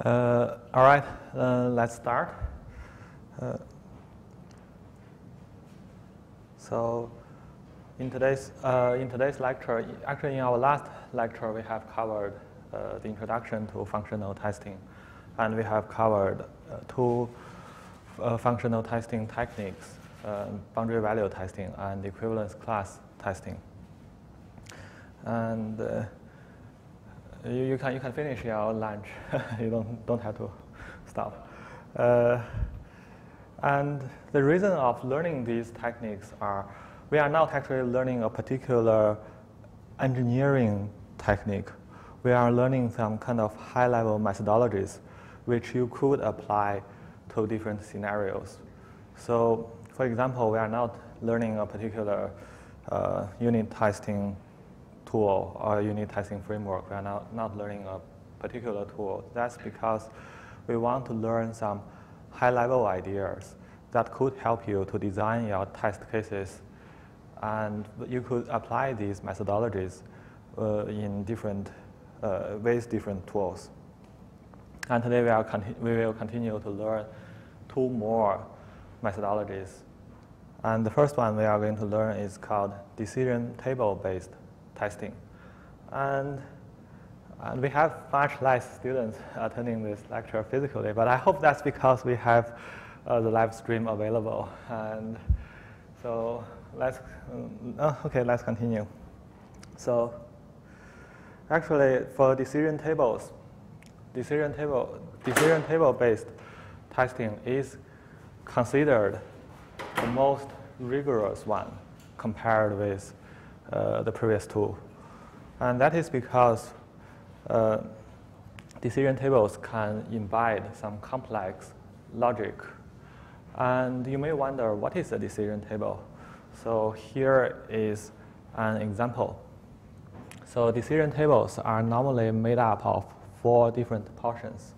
All right, let's start. So in today's lecture, actually in our last lecture, we have covered the introduction to functional testing, and we have covered two functional testing techniques, boundary value testing and equivalence class testing. And you can finish your lunch. You don't have to stop. And the reason of learning these techniques are we are not actually learning a particular engineering technique. We are learning some kind of high-level methodologies which you could apply to different scenarios. So, for example, we are not learning a particular unit testing tool or unit testing framework. We are not learning a particular tool. That's because we want to learn some high-level ideas that could help you to design your test cases, and you could apply these methodologies in different ways, different tools. And today we will continue to learn two more methodologies. And the first one we are going to learn is called decision table-based testing. And we have much less students attending this lecture physically, but I hope that's because we have the live stream available. And so let's continue. So actually, for decision table-based testing is considered the most rigorous one compared with the previous two. And that is because decision tables can embed some complex logic. And you may wonder, what is a decision table? So here is an example. So decision tables are normally made up of 4 different portions.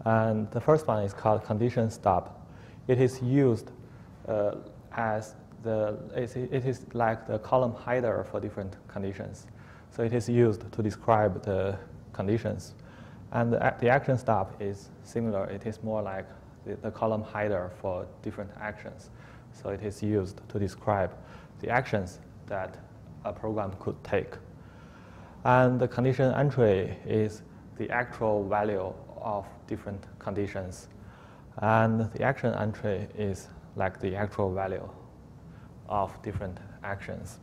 And the first one is called condition stub. It is used it is like the column header for different conditions. So it is used to describe the conditions. And the action stub is similar. It is more like the column header for different actions. So it is used to describe the actions that a program could take. And the condition entry is the actual value of different conditions. And the action entry is like the actual value of different actions.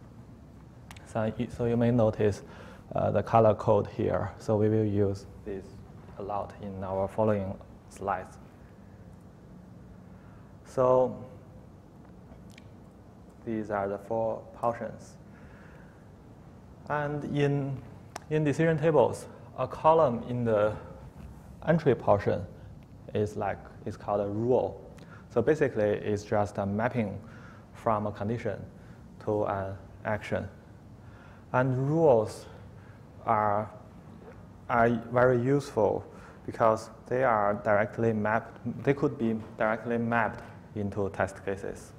So you may notice the color code here. So we will use this a lot in our following slides. So these are the 4 portions. And in decision tables, a column in the entry portion is called a rule. So basically, it's just a mapping from a condition to an action. And rules are very useful because they are directly mapped. They could be directly mapped into test cases.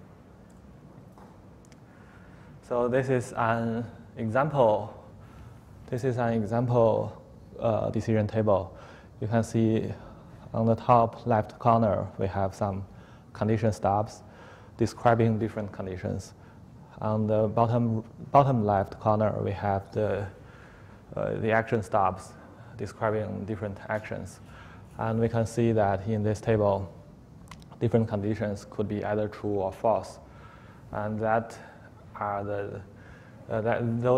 So this is an example. This is an example decision table. You can see on the top left corner we have some condition stubs describing different conditions. On the bottom left corner we have the action stubs describing different actions. And we can see that in this table, different conditions could be either true or false. And those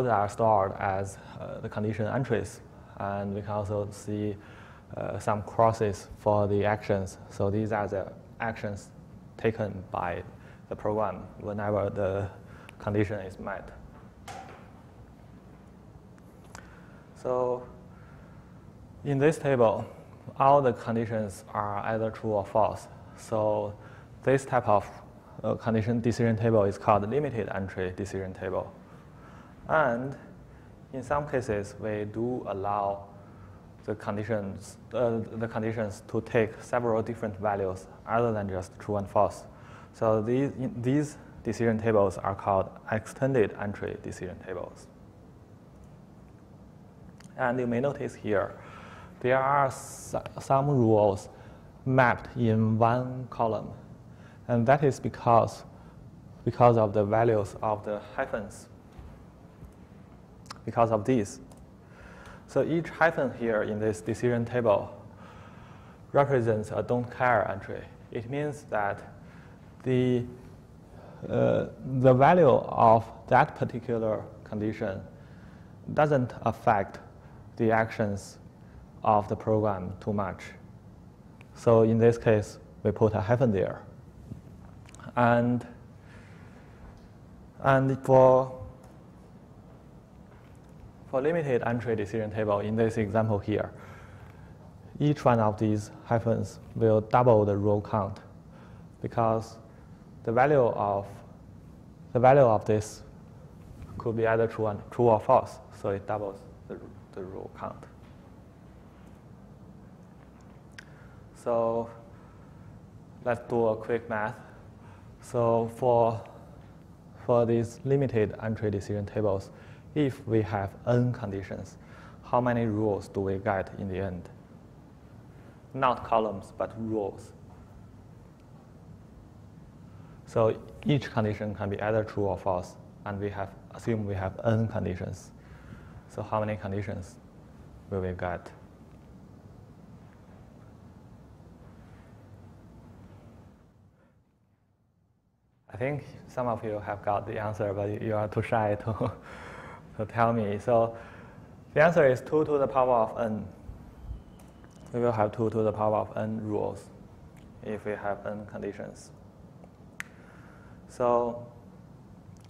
are stored as the condition entries. And we can also see some crosses for the actions. So these are the actions taken by the program whenever the condition is met. So in this table, all the conditions are either true or false. So this type of condition decision table is called limited entry decision table. And in some cases, we do allow the conditions to take several different values other than just true and false. So these decision tables are called extended entry decision tables. And you may notice here there are some rules mapped in one column. And that is because of the values of the hyphens, because of these. So each hyphen here in this decision table represents a don't care entry. It means that the value of that particular condition doesn't affect the actions of the program too much. So in this case, we put a hyphen there. And for limited entry decision table in this example here, each one of these hyphens will double the row count because the value of this could be either true or false, so it doubles the row count. So let's do a quick math. So for these limited entry decision tables, if we have n conditions, how many rows do we get in the end? Not columns, but rows. So each condition can be either true or false, and we assume we have n conditions. So how many conditions will we get? I think some of you have got the answer, but you are too shy to tell me. So the answer is 2 to the power of n. We will have 2 to the power of n rules if we have n conditions. So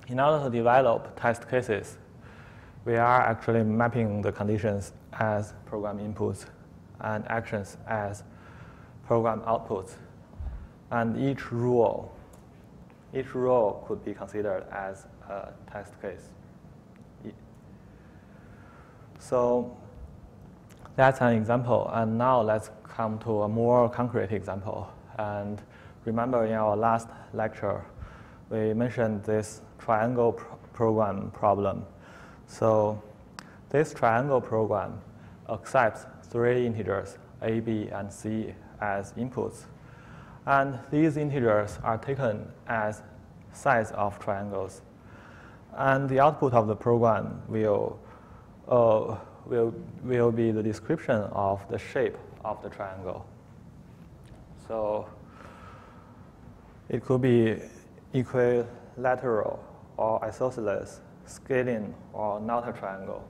in order to develop test cases, we are actually mapping the conditions as program inputs and actions as program outputs. And each rule could be considered as a test case. So that's an example. And now let's come to a more concrete example. And remember in our last lecture, we mentioned this triangle program problem. So this triangle program accepts 3 integers, a, b, and c, as inputs. And these integers are taken as sides of triangles. And the output of the program will be the description of the shape of the triangle. So it could be equilateral or isosceles, scaling or not a triangle.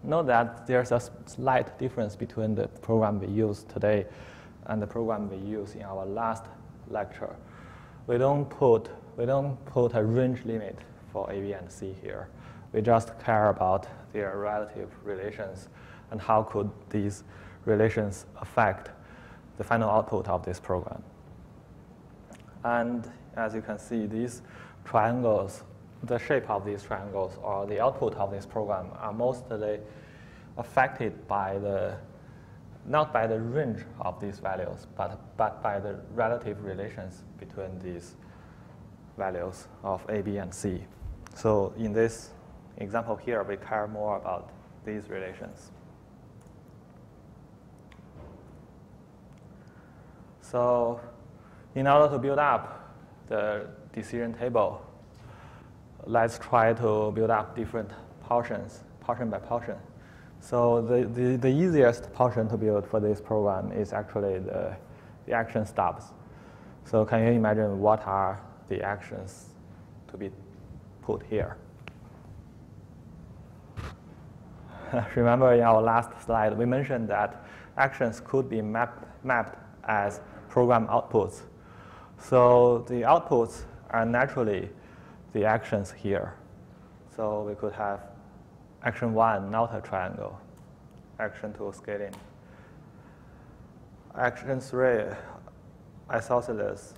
Note that there's a slight difference between the program we use today and the program we use in our last lecture. We don't put a range limit for A, B, and C here. We just care about their relative relations and how could these relations affect the final output of this program. And as you can see, these triangles, the shape of these triangles or the output of this program are mostly affected by not by the range of these values, but by the relative relations between these values of A, B, and C. So in this example here, we care more about these relations. So in order to build up the decision table, let's try to build up different portions, portion by portion. So the easiest portion to build for this program is actually the action stubs. So can you imagine what are the actions to be put here? Remember in our last slide, we mentioned that actions could be mapped as program outputs. So the outputs are naturally the actions here. So we could have action 1, not a triangle. Action 2, scaling. Action 3, isosceles.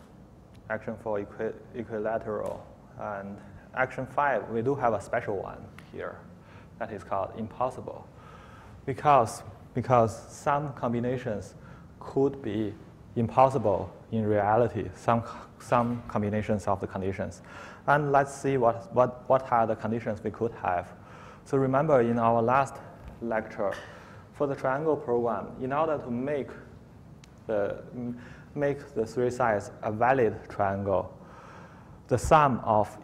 Action 4, equilateral. And action 5, we do have a special one here that is called impossible. Because some combinations could be impossible in reality, some combinations of the conditions. And let's see what are the conditions we could have. So remember in our last lecture, for the triangle program, in order to make the three sides a valid triangle, the sum of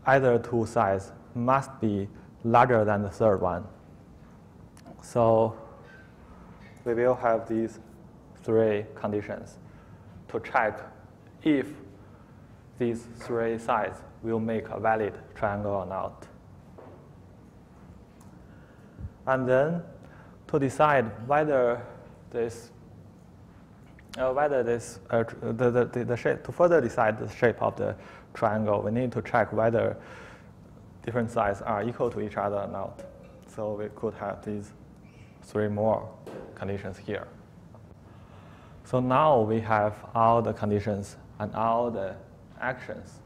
either two sides must be larger than the third one. So we will have these three conditions to check if these three sides will make a valid triangle or not. And then to decide whether this the shape, to further decide the shape of the triangle, we need to check whether different sides are equal to each other or not. So we could have these three more conditions here. So now we have all the conditions and all the actions,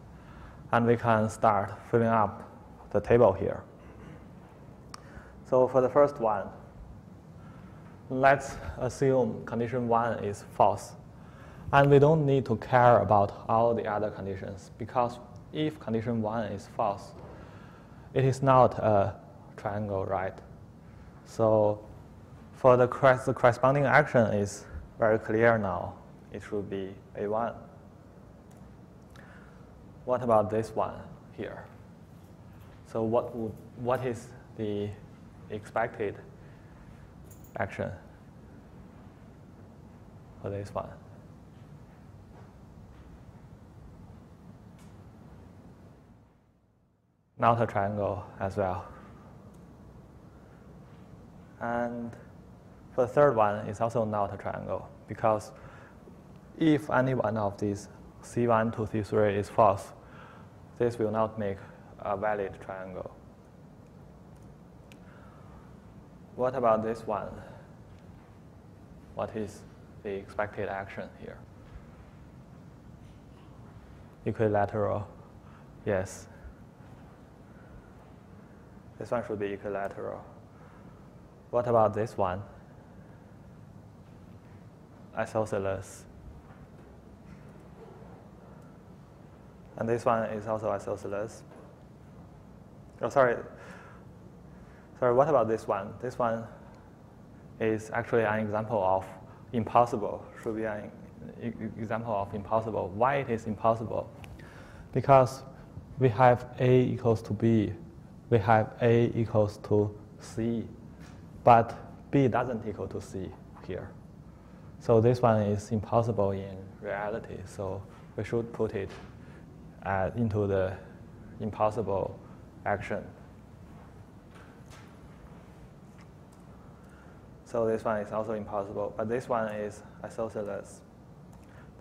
and we can start filling up the table here. So for the first one, let's assume condition 1 is false. And we don't need to care about all the other conditions, because if condition 1 is false, it is not a triangle, right? So for the corresponding action is very clear now. It should be A1. What about this one here? So what is the expected action for this one? Not a triangle as well. And for the third one, it's also not a triangle, because if any one of these C1 to C3 is false, this will not make a valid triangle. What about this one? What is the expected action here? Equilateral, yes. This one should be equilateral. What about this one? Isosceles. And this one is also isosceles. Oh, sorry, what about this one? This one is actually an example of impossible. Should be an example of impossible. Why it is impossible? Because we have A equals to B. We have A equals to C. But B doesn't equal to C here. So this one is impossible in reality. So we should put it into the impossible action. So this one is also impossible, but this one is isosceles.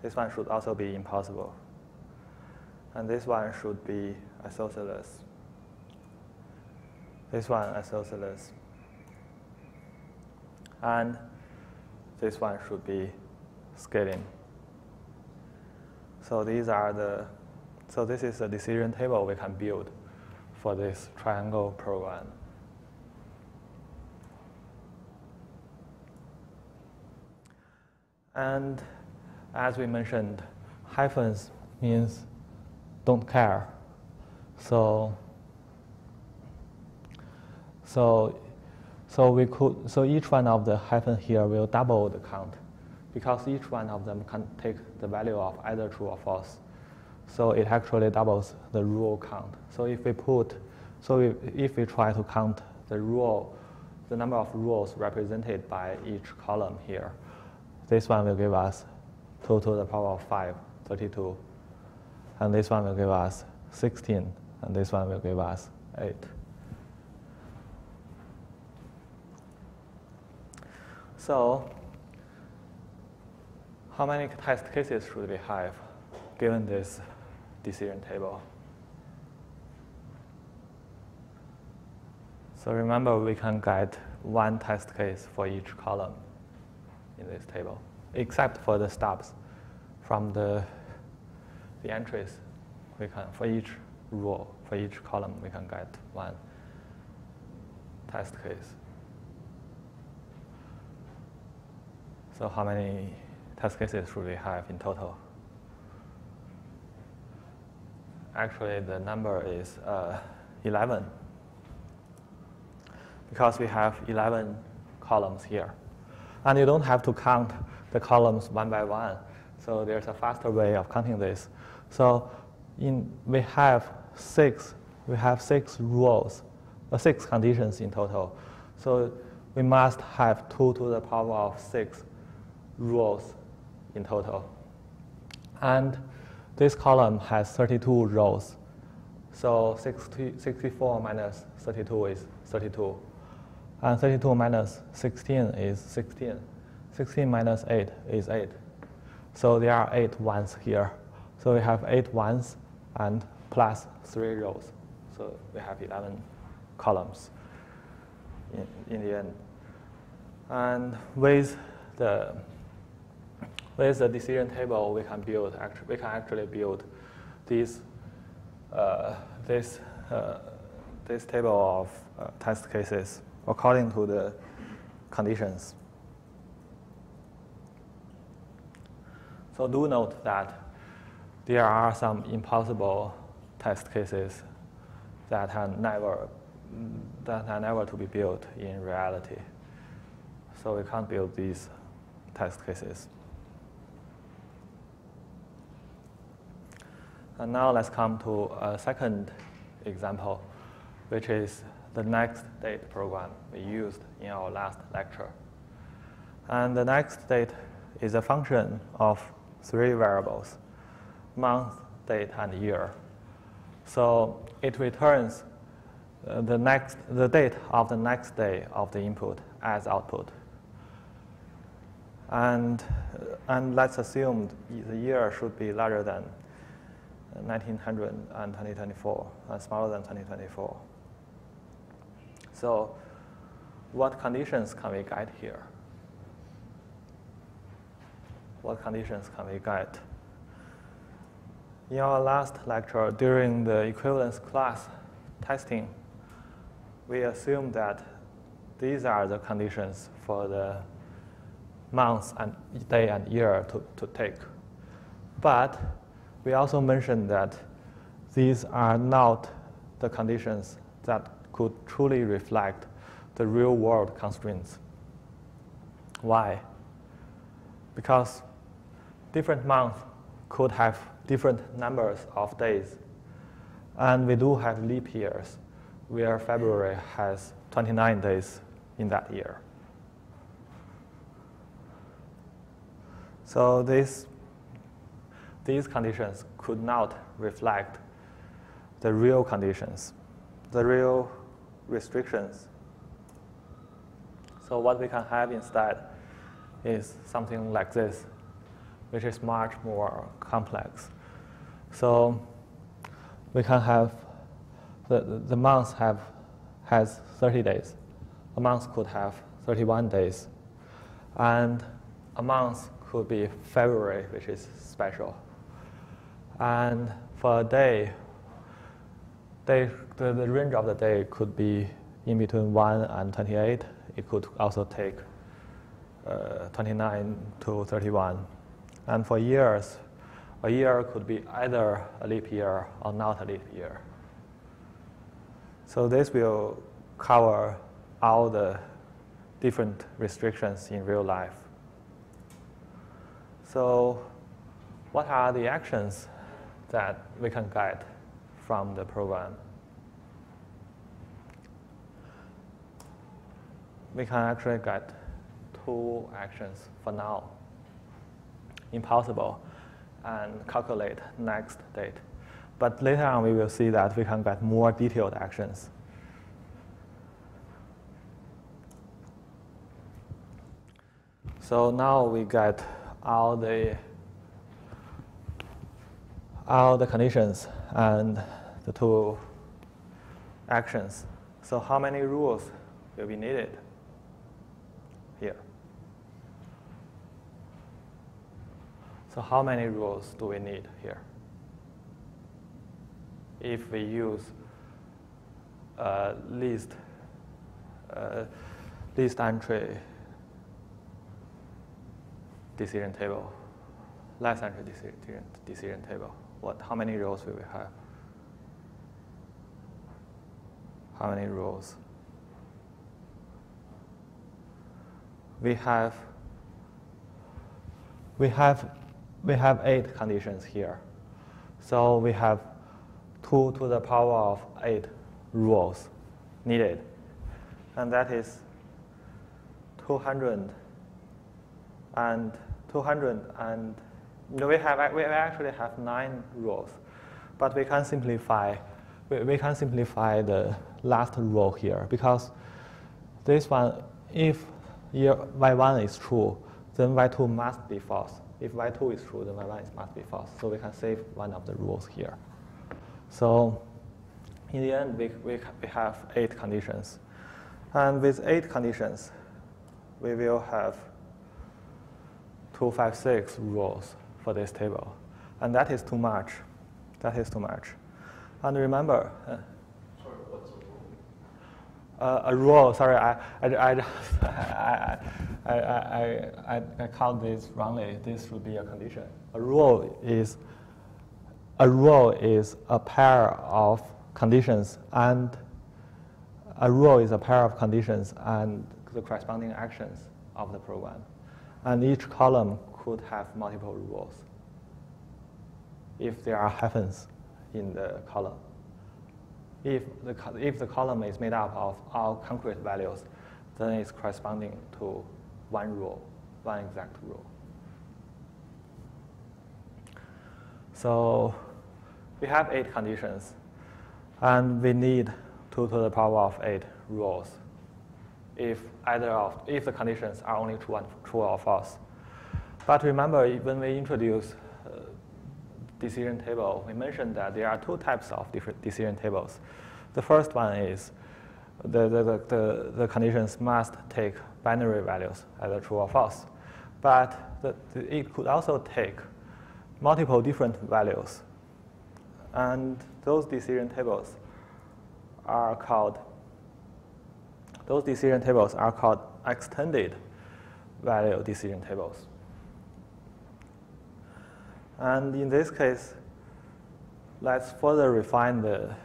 This one should also be impossible. And this one should be isosceles. This one isosceles. And this one should be scaling. So these are this is the decision table we can build for this triangle program. And as we mentioned, hyphens means don't care. So each one of the hyphen here will double the count, because each one of them can take the value of either true or false. So it actually doubles the rule count. So if we try to count the number of rules represented by each column here, this one will give us 2 to the power of 5, 32. And this one will give us 16, and this one will give us 8. So how many test cases should we have given this decision table? So remember, we can get one test case for each column in this table, except for the stubs from the entries. We can, for each row, for each column, we can get one test case. So how many test cases should we have in total? Actually, the number is 11, because we have 11 columns here. And you don't have to count the columns one by one. So there's a faster way of counting this. So we have six rules, 6 conditions in total. So we must have 2 to the power of 6 rows in total. And this column has 32 rows. So 64 minus 32 is 32. And 32 minus 16 is 16. 16 minus 8 is 8. So there are 8 ones here. So we have 8 ones and plus 3 rows. So we have 11 columns in the end. And with the decision table, we can actually build this table of test cases according to the conditions. So do note that there are some impossible test cases that are never to be built in reality. So we can't build these test cases. And now let's come to a second example, which is the next date program we used in our last lecture. And the next date is a function of 3 variables, month, date, and year. So it returns the date of the next day of the input as output. And let's assume the year should be larger than 1900 and 2024 and smaller than 2024. So what conditions can we get here? What conditions can we get? In our last lecture, during the equivalence class testing, we assumed that these are the conditions for the months and day and year to take. But we also mentioned that these are not the conditions that could truly reflect the real-world constraints. Why? Because different months could have different numbers of days. And we do have leap years, where February has 29 days in that year. So these conditions could not reflect the real conditions, the real restrictions. So what we can have instead is something like this, which is much more complex. So we can have the month has 30 days. A month could have 31 days. And a month could be February, which is special. And for a day, the range of the day could be in between 1 and 28. It could also take 29 to 31. And for years, a year could be either a leap year or not a leap year. So this will cover all the different restrictions in real life. So what are the actions that we can get from the program? We can actually get 2 actions for now. Impossible and calculate next date. But later on, we will see that we can get more detailed actions. So now we get all the conditions and the 2 actions. So how many rules will be needed here? So how many rules do we need here? If we use least entry decision table, last entry decision table, how many rows will we have? How many rows? we have 8 conditions here. So we have 2 to the power of 8 rules needed. And that is 200 and 200 and we actually have 9 rules, but we can simplify the last rule here, because this one, if y1 is true, then y2 must be false. If y2 is true, then y1 must be false. So we can save one of the rules here. So in the end, we have 8 conditions. And with 8 conditions, we will have 256 rules for this table. And that is too much. That is too much. And remember, sorry, what's a rule? A rule, sorry, I count this wrongly. This should be a condition. A rule is a pair of conditions, and the corresponding actions of the program. And each column could have multiple rules if there are hyphens in the column. If the column is made up of all concrete values, then it's corresponding to one rule, one exact rule. So we have 8 conditions, and we need 2 to the power of 8 rules if the conditions are only true or false. But remember, when we introduce decision table, we mentioned that there are 2 types of different decision tables. The first one is the conditions must take binary values, either true or false. But it could also take multiple different values. And those decision tables are called extended value decision tables. And in this case, let's further refine the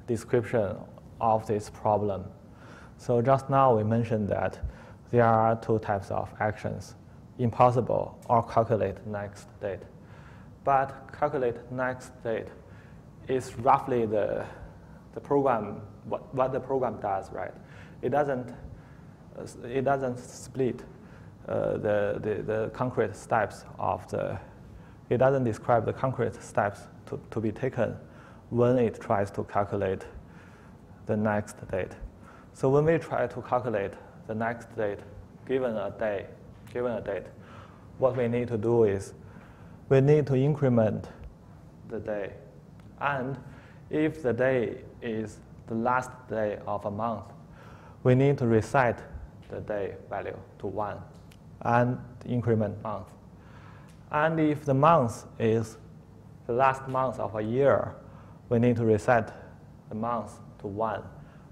description of this problem. So just now we mentioned that there are 2 types of actions, impossible or calculate next date. But calculate next date is roughly the program, what the program does, right? It doesn't split the concrete steps it doesn't describe the concrete steps to be taken when it tries to calculate the next date. So when we try to calculate the next date given a date, what we need to do is we need to increment the day. And if the day is the last day of a month, we need to reset the day value to 1 and increment month. And if the month is the last month of a year, we need to reset the month to 1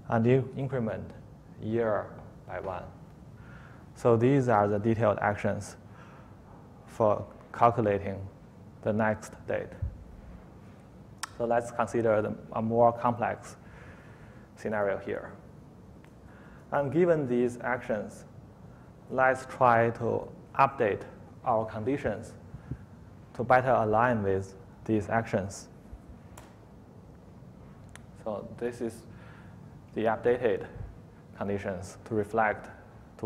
and increment year by 1. So these are the detailed actions for calculating the next date. So let's consider a more complex scenario here. And given these actions, let's try to update our conditions to better align with these actions. So this is the updated conditions to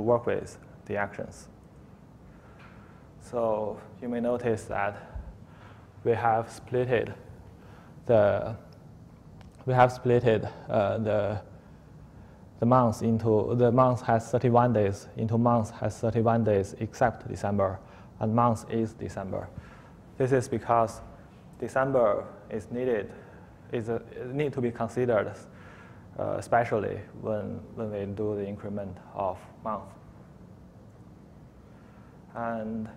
work with the actions. So you may notice that we have splitted the months into the month has 31 days into month has 31 days except December, and month is December. This is because December need to be considered especially when we do the increment of month. And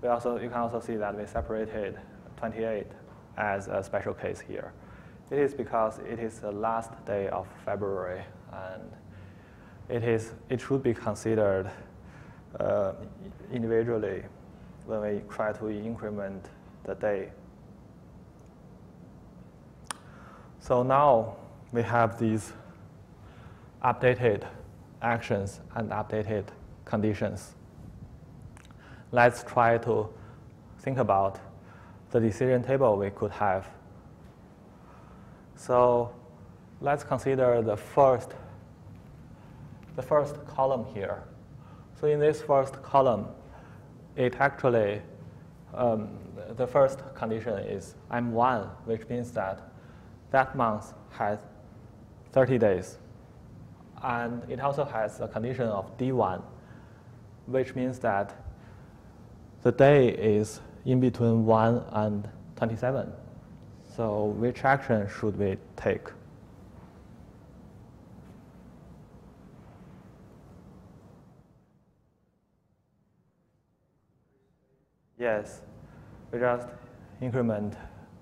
you can also see that we separated 28 as a special case here. It is because it is the last day of February, and it should be considered individually when we try to increment the day. So now we have these updated actions and updated conditions. Let's try to think about the decision table we could have. So let's consider the first column here. So in this first column, it actually, the first condition is M1, which means that that month has 30 days. And it also has a condition of D1, which means that the day is in between 1 and 27. So which action should we take? Yes, we just increment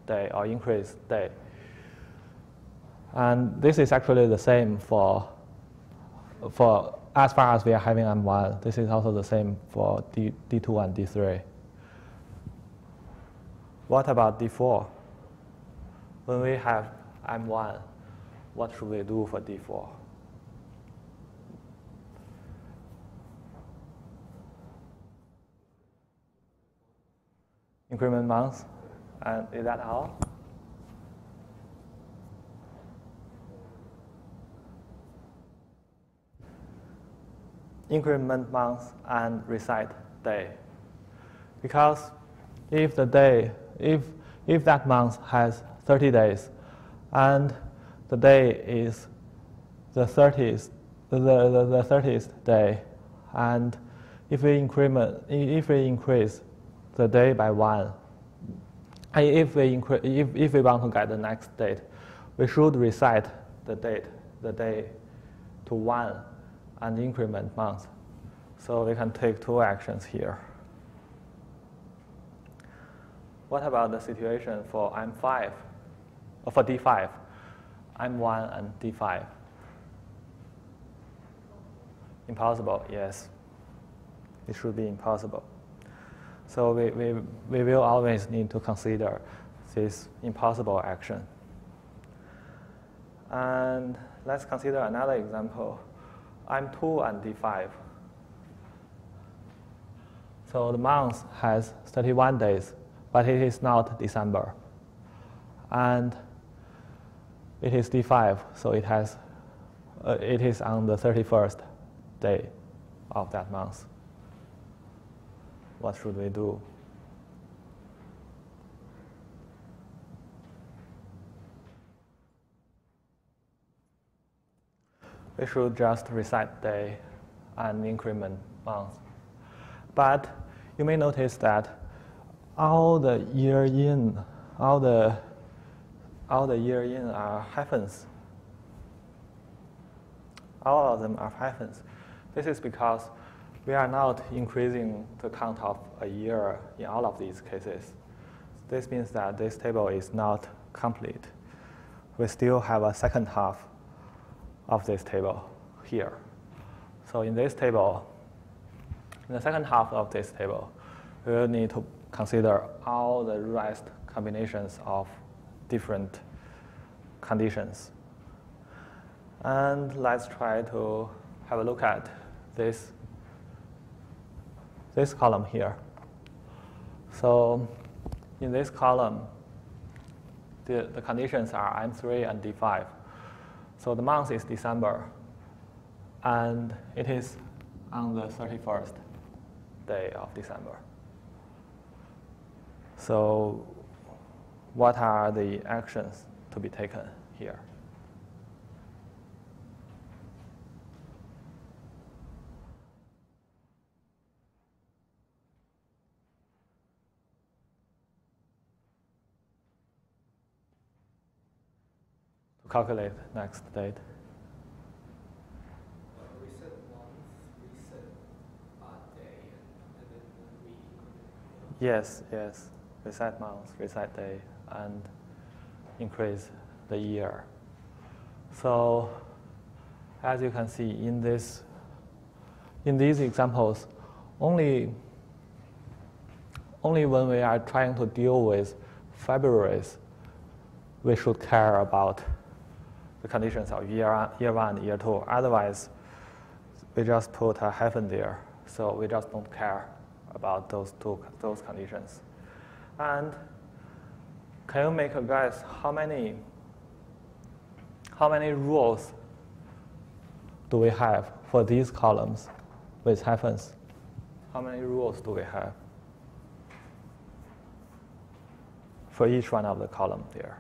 day or increase day. And this is actually the same for as far as we are having M1. This is also the same for D2 and D3. What about D4? When we have M1, what should we do for D4? Increment months, and is that all? Increment months and recite day. Because if the day, if that month has 30 days, and the day is the 30th day, and if we increase the day by 1, and if we want to get the next date, we should reset the day to 1 and increment month. So we can take two actions here. What about the situation for M5, or for D5, M1 and D5? Impossible, yes. It should be impossible. So we will always need to consider this impossible action. And let's consider another example, M2 and D5. So the month has 31 days, but it is not December. And it is D5, so it is on the 31st day of that month. What should we do? We should just reset day and increment month. But you may notice that all the year in are hyphens. All of them are hyphens. This is because we are not increasing the count of a year in all of these cases. This means that this table is not complete. We still have a second half of this table here. So in this table, in the second half of this table, we will need to consider all the rest combinations of different conditions. And let's try to have a look at this column here. So in this column, the conditions are M3 and D5. So the month is December, and it is on the 31st day of December. So what are the actions to be taken here? To calculate next date. Reset month, reset day, and then we. Yes. Reset month, reset day, and increase the year. So as you can see in these examples, only when we are trying to deal with February's, we should care about the conditions of year 1 and year 2. Otherwise, we just put a hyphen there. So we just don't care about those conditions. And can you make a guess how many rows do we have for these columns with hyphens? How many rows do we have for each one of the column there?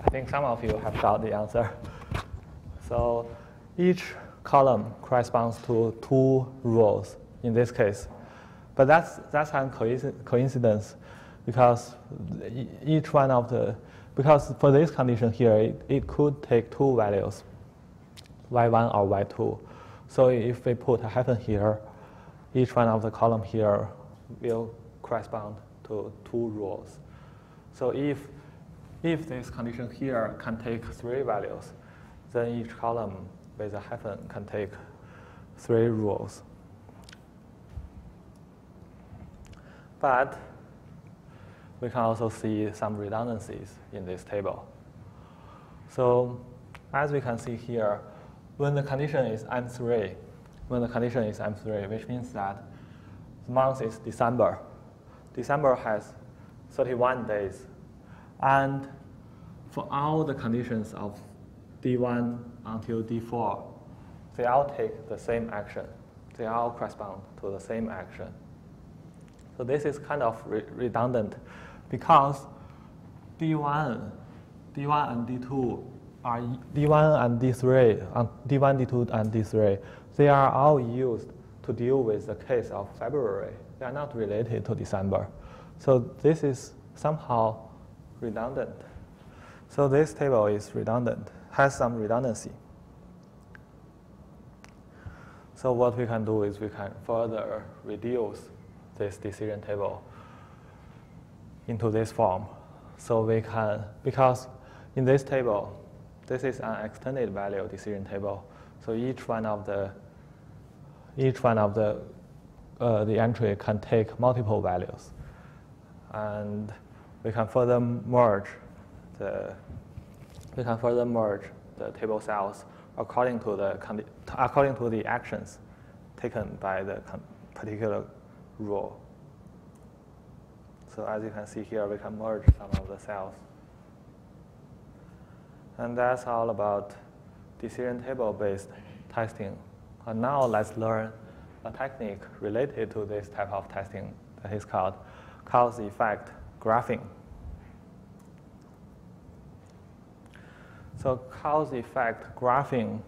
I think some of you have got the answer. So each column corresponds to 2 rows in this case. But that's a coincidence because each one of the, because for this condition here, it could take 2 values, y1 or y2. So if we put a hyphen here, each one of the column here will correspond to 2 rows. So if this condition here can take 3 values, then each column with a hyphen can take 3 rows. But we can also see some redundancies in this table. So as we can see here, when the condition is M3, which means that the month is December. December has 31 days. And for all the conditions of D1 until D4, they all take the same action. They all correspond to the same action. So this is kind of redundant because D1 and D2 are D1 and D3, D1, D2, and D3. They are all used to deal with the case of February. They are not related to December. So this is somehow redundant. So this table is redundant, has some redundancy. So what we can do is we can further reduce this decision table into this form. So we can, because in this table, this is an extended value decision table. So each one of the entry can take multiple values, and we can further merge the table cells according to the actions taken by the particular row. So as you can see here, we can merge some of the cells. And that's all about decision table-based testing. And now let's learn a technique related to this type of testing that is called cause-effect graphing. So cause-effect graphing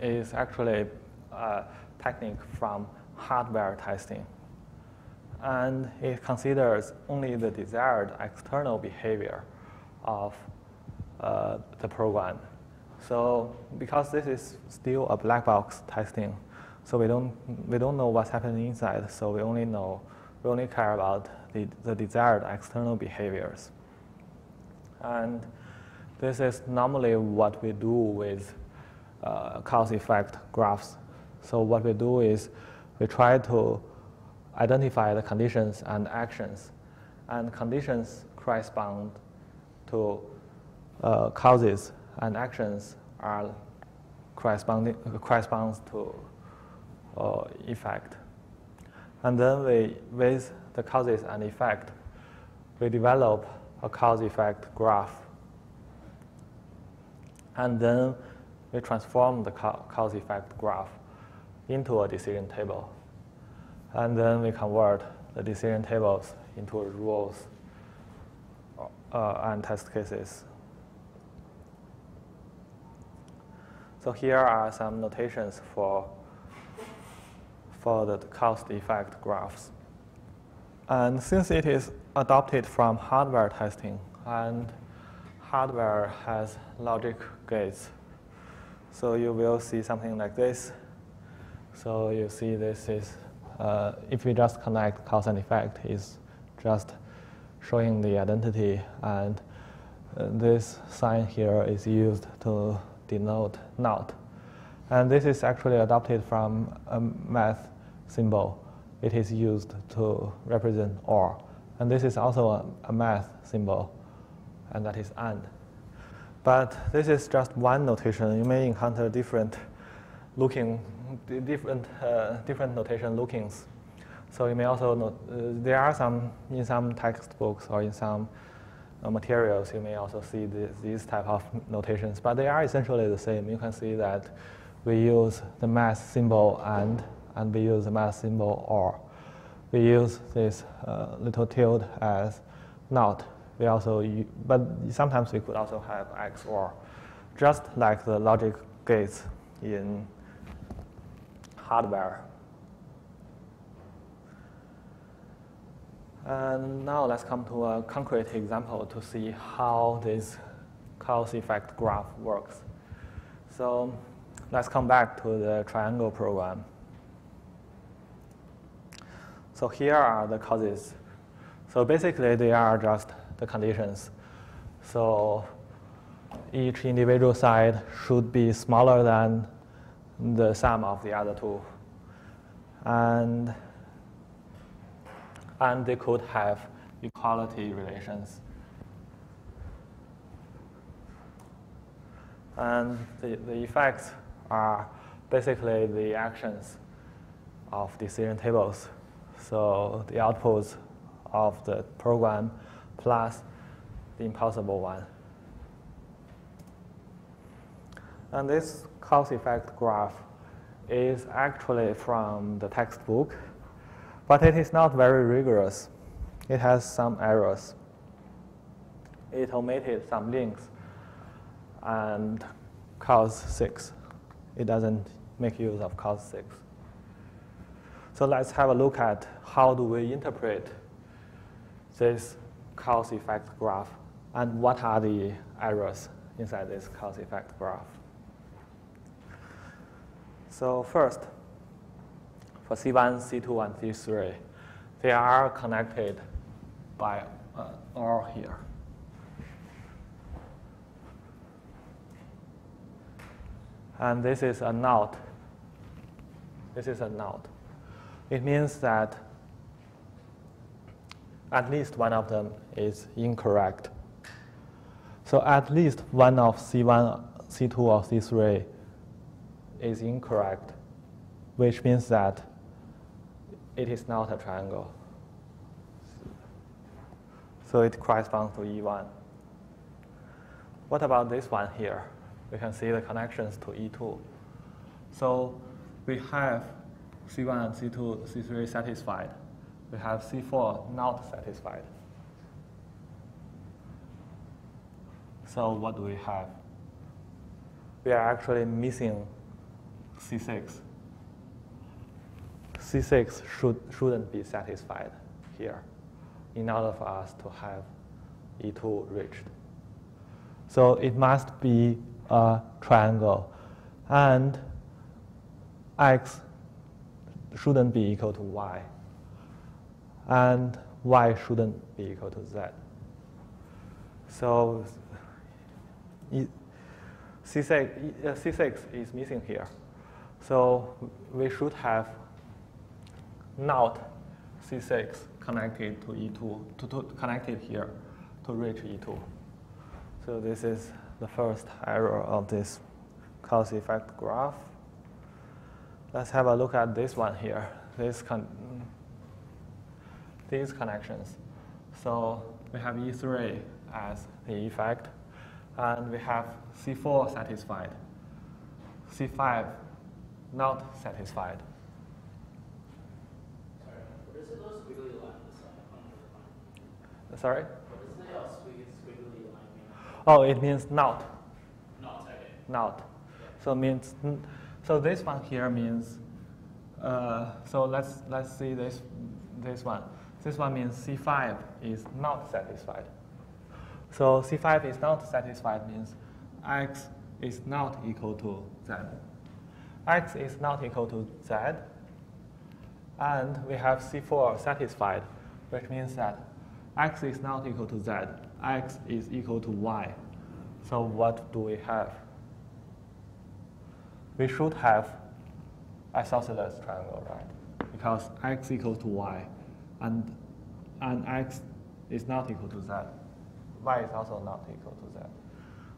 is actually a technique from hardware testing. And it considers only the desired external behavior of the program. So because this is still a black box testing, so we don't know what's happening inside. So we only care about the desired external behaviors. And this is normally what we do with cause-effect graphs. So what we do is we try to identify the conditions and actions, and conditions correspond to causes, and actions are corresponds to effect. And then with the causes and effect, we develop a cause-effect graph. And then we transform the cause-effect graph into a decision table. And then we convert the decision tables into rules and test cases. So here are some notations for the cause-effect graphs. And since it is adopted from hardware testing, and hardware has logic gates, so you will see something like this. So you see this is, if we just connect cause and effect, is just showing the identity, and this sign here is used to denote not. And this is actually adopted from a math symbol it is used to represent OR. And this is also a math symbol, and that is AND. But this is just one notation. You may encounter different notation lookings. So you may also note, there are some, in some textbooks or in some materials, you may also see these type of notations, but they are essentially the same. You can see that we use the math symbol and we use the math symbol OR. We use this little tilde as not. We also, but sometimes we could also have XOR, just like the logic gates in hardware. And now let's come to a concrete example to see how this cause effect graph works. So let's come back to the triangle program. So here are the causes. So basically, they are just the conditions. So each individual side should be smaller than the sum of the other two. And they could have equality relations. And the effects are basically the actions of decision tables. So the outputs of the program plus the impossible one. And this cause effect graph is actually from the textbook, but it is not very rigorous. It has some errors. It omitted some links and cause 6. It doesn't make use of cause 6. So let's have a look at how do we interpret this cause effect graph and what are the errors inside this cause effect graph. So first, for C1, C2, and C3, they are connected by OR here. And this is a NOT. This is a NOT. It means that at least one of them is incorrect. So at least one of C1, C2, or C3 is incorrect, which means that it is not a triangle. So it corresponds to E1. What about this one here? We can see the connections to E2. So we have C1 and C2, C3 satisfied. We have C4 not satisfied. So what do we have? We are actually missing C6. C6 shouldn't be satisfied here in order for us to have E2 reached. So it must be a triangle, and X shouldn't be equal to Y, and Y shouldn't be equal to Z. So C6 is missing here. So we should have not C6 connected to E2, connected here to reach E2. So this is the first error of this cause effect graph. Let's have a look at this one here, these connections. So we have E3 as the effect, and we have C4 satisfied, C5 not satisfied. What is it, those squiggly lines on the line? Sorry? What does the squiggly line mean? Oh, it means not. Not, okay. Not. So means, so this one here means, so let's see this one. This one means C5 is not satisfied. So C5 is not satisfied means X is not equal to Z. X is not equal to Z, and we have C4 satisfied, which means that X is not equal to Z, X is equal to Y. So what do we have? We should have isosceles triangle, right? because x equals to y, and x is not equal to z. Y is also not equal to z.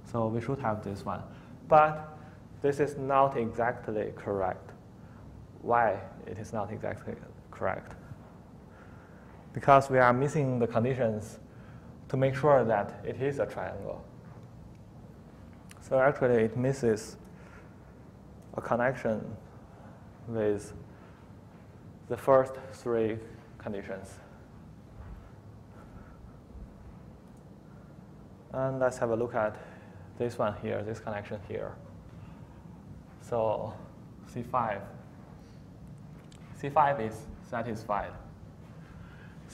So we should have this one. But this is not exactly correct. Why it is not exactly correct? Because we are missing the conditions to make sure that it is a triangle. So actually it misses a connection with the first three conditions. And let's have a look at this one here, this connection here. So C5 is satisfied.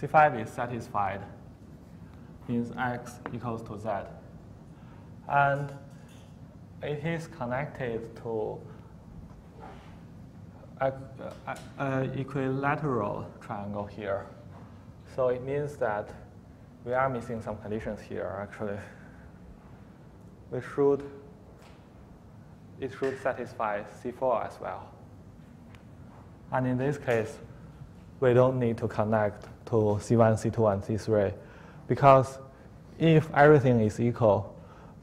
C5 is satisfied means x equals to z. And it is connected to an equilateral triangle here. So it means that we are missing some conditions here, actually. It should satisfy C4 as well. And in this case, we don't need to connect to C1, C2, and C3, because if everything is equal,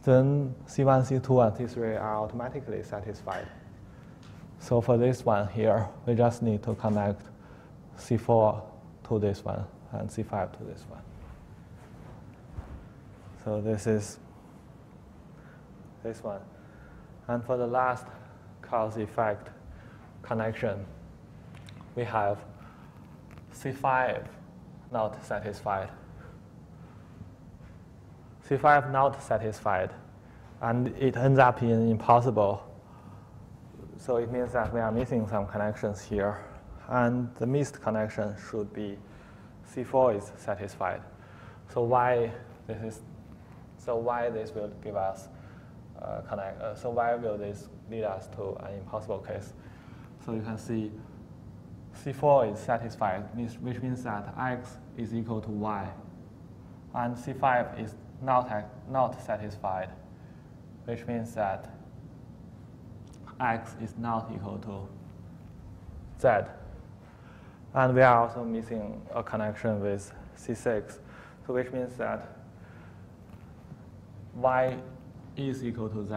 then C1, C2, and C3 are automatically satisfied. So for this one here, we just need to connect C4 to this one and C5 to this one. So this is this one. And for the last cause-effect connection, we have C5 not satisfied. C5 not satisfied, and it ends up being impossible. So it means that we are missing some connections here. And the missed connection should be C4 is satisfied. So why this will give us so why will this lead us to an impossible case? So you can see C4 is satisfied, which means that x is equal to y, and C5 is not satisfied, which means that x is not equal to z. And we are also missing a connection with C6, so which means that y is equal to z,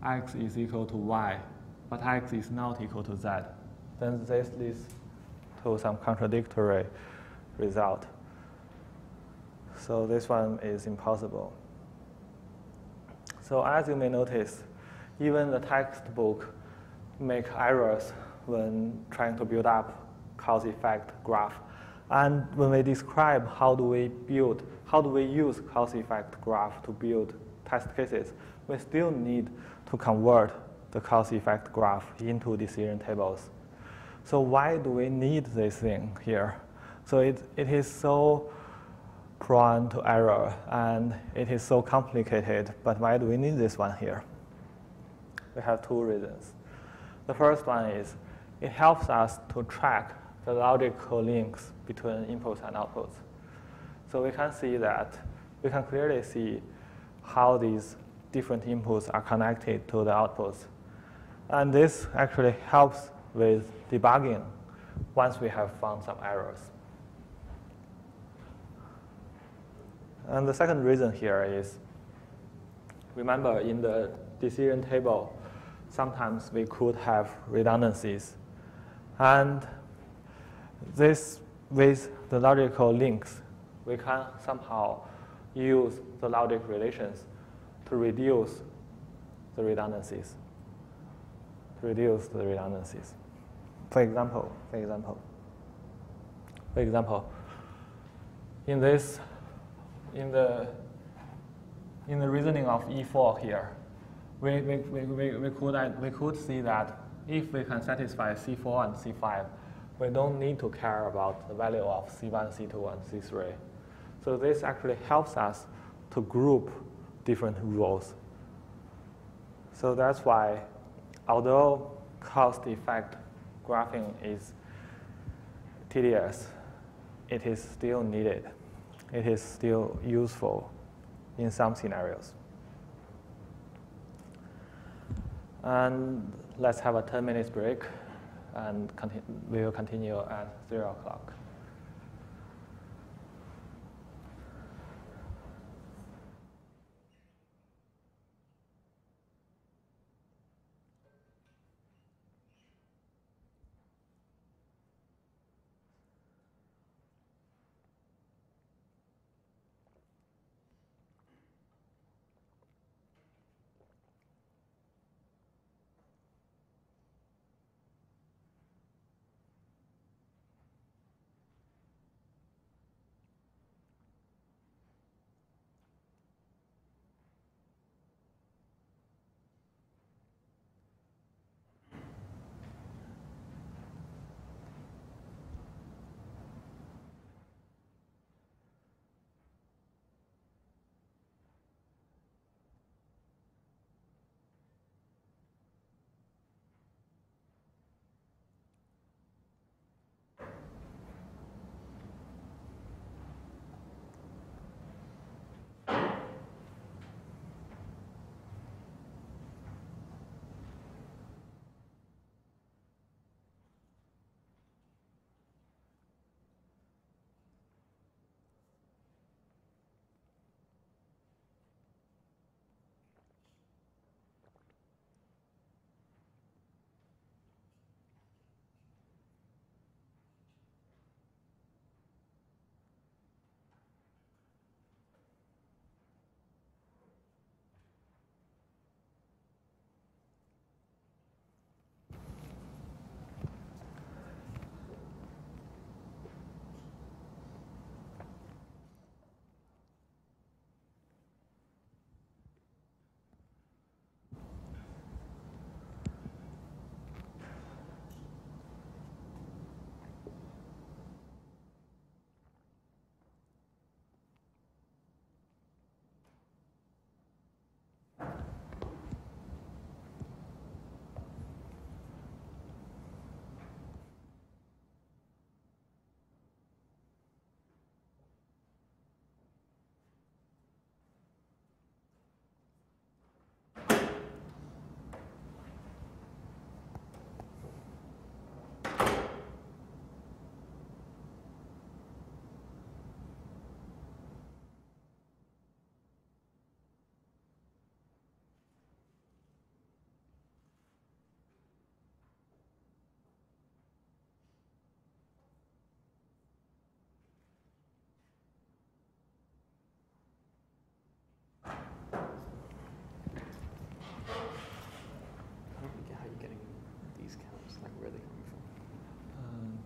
x is equal to y, but x is not equal to z. Then this leads to some contradictory result. So this one is impossible. So as you may notice, even the textbook make errors when trying to build up cause-effect graph. And when we describe how do we use cause-effect graph to build test cases, we still need to convert the cause-effect graph into decision tables. So why do we need this thing here? So it is so prone to error, and it is so complicated, but why do we need this one here? We have two reasons. The first one is it helps us to track the logical links between inputs and outputs. So we can see that, we can clearly see how these different inputs are connected to the outputs. And this actually helps with debugging once we have found some errors. And the second reason here is, remember in the decision table, sometimes we could have redundancies. And this, with the logical links, we can somehow use the logic relations to reduce the redundancies. For example, in the reasoning of E4 here, we could see that if we can satisfy C4 and C5, we don't need to care about the value of C1, C2, and C3. So this actually helps us to group different rules. So that's why, although cause-effect graphing is tedious, it is still needed. It is still useful in some scenarios. And let's have a 10 minutes break, and we will continue at 3 o'clock.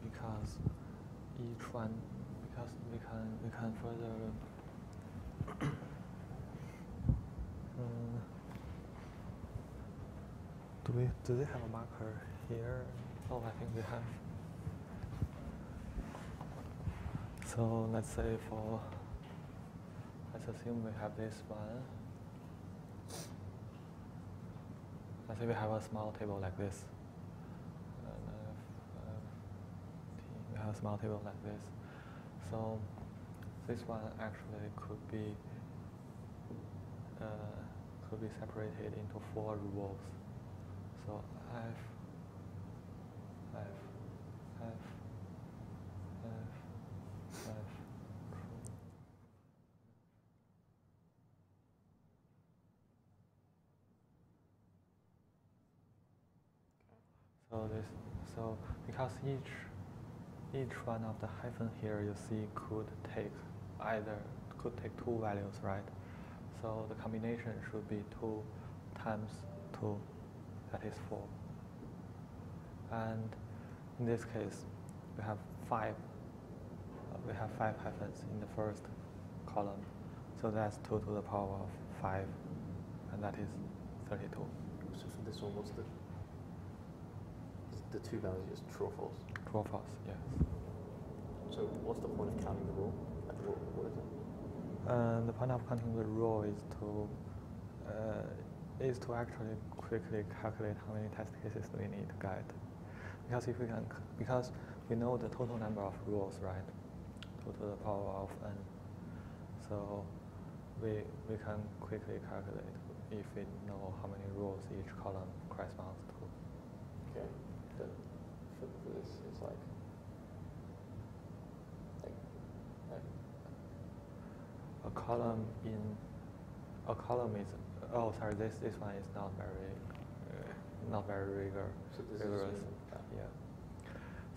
Because each one, because we can further do they have a marker here? Oh, I think we have. So let's say let's assume we have this one. Let's say we have a small table like this. We have a small table like this. So this one actually could be separated into 4 rows. So F. So because each one of the hyphen here you see could take 2 values, right? So the combination should be 2 times 2, that is 4. And in this case, we have 5 hyphens in the first column. So that's 2 to the power of 5, and that is 32. So for this one, what's the 2 values just true or false? True or false, yes. So what's the point of counting the row? Like what is it? The point of counting the row is to actually quickly calculate how many test cases we need to get. Because we know the total number of rows, right? 2 to the power of n. So we can quickly calculate if we know how many rows each column corresponds to. Okay. But column in a column is this one is not very rigorous. So this is like that. Yeah.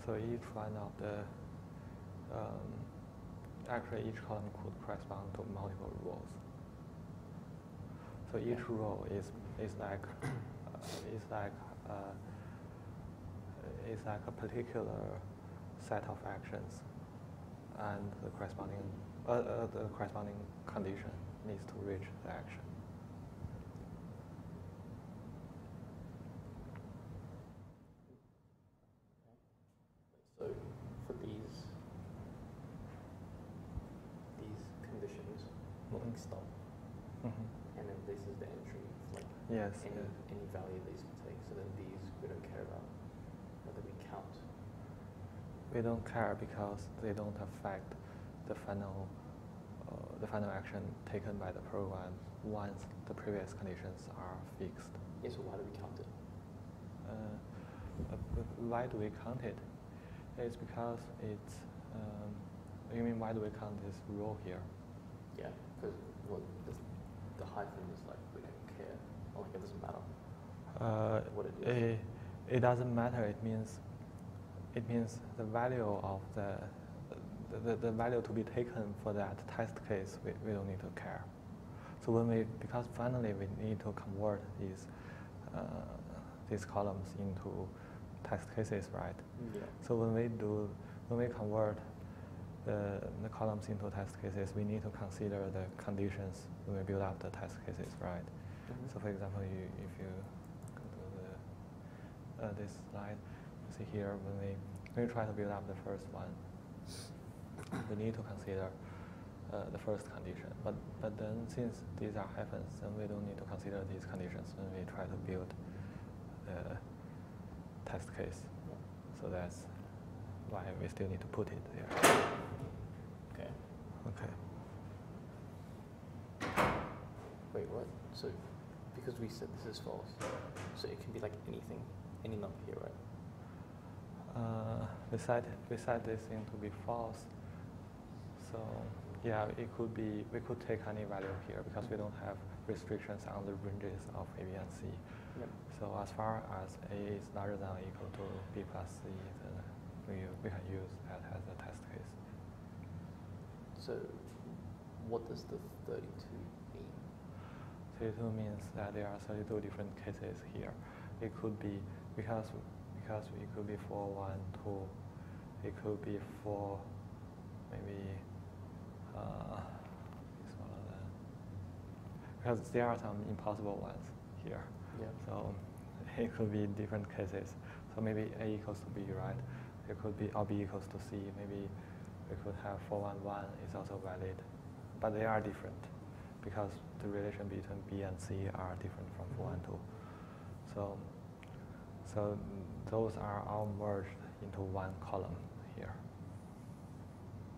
So each one of the actually each column could correspond to multiple rows. So each row is like a particular set of actions, and the corresponding condition needs to reach the action. So for these conditions, moving stop, and then this is the entry, like Yes. any value these can take. So then these we don't care about whether we count. We don't care because they don't affect the final action taken by the program once the previous conditions are fixed. Yeah, so why do we count it? Why do we count it? It's because it's. You mean why do we count this row here? Yeah, because the hyphen is like we don't care. Or like it doesn't matter. What it is. It doesn't matter. It means the value of the value to be taken for that test case, we don't need to care. So because finally we need to convert these columns into test cases, right? Yeah. So when we convert the columns into test cases, we need to consider the conditions when we build up the test cases, right? Mm-hmm. So for example, if you go to this slide, you see here when we try to build up the first one, we need to consider the first condition. But then since these are hyphens, then we don't need to consider these conditions when we try to build the test case. Yeah. So that's why we still need to put it there. Okay. Okay. Wait, what? So because we said this is false, so it can be like anything, any number here, right? We set this thing to be false. So yeah, it could be, we could take any value here because we don't have restrictions on the ranges of A, B, and C. Yep. So as far as A is larger than or equal to B plus C, then we can use that as a test case. So what does the 32 mean? 32 means that there are 32 different cases here. It could be because it could be 4, 1, 2. It could be 4, maybe smaller than. Because there are some impossible ones here. Yeah. So it could be different cases. So maybe A equals to B, right? It could be or B equals to C. Maybe we could have 4, 1, 1 is also valid, but they are different because the relation between B and C are different from 4 and 2. So those are all merged into one column here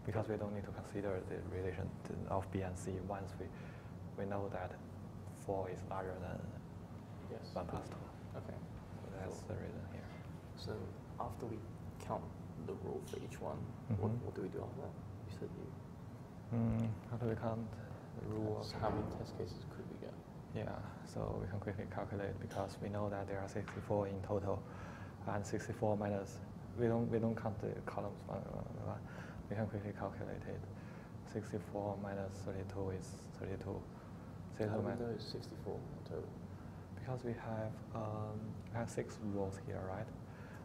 because we don't need to consider the relation of B and C once we know that 4 is larger than 1 plus 2. Okay. So that's the reason here. So after we count the rule for each one, what do we do after that? You said How do we count the rule? So how many test cases could we get? Yeah, so we can quickly calculate because we know that there are 64 in total, and 64 minus, we don't count the columns one by one. We can quickly calculate it. 64 minus 32 is 32. How do we know it's 64 in total? Because we have 6 rules here, right?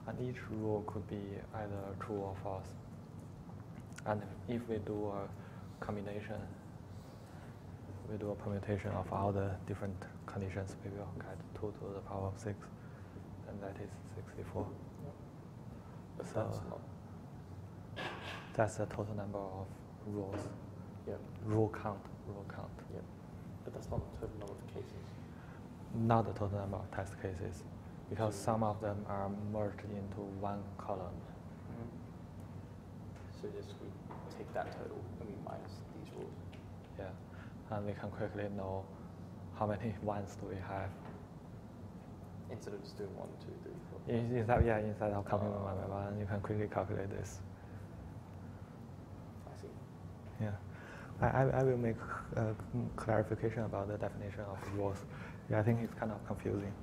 And each rule could be either true or false. And if we do a combination, we do a permutation of all the different conditions, we will get 2 to the power of 6, and that is 64. But so that's not. That's the total number of rules. Yeah. Rule count. Yeah. But that's not the total number of cases. Not the total number of test cases, because some of them are merged into one column. So just we take that total and we minus these rules. Yeah, and we can quickly know how many ones do we have. Instead of just doing 1, 2, 3, 4. Instead of counting one by one, you can quickly calculate this. I see. Yeah. I will make clarification about the definition of rules. Yeah, I think it's kind of confusing.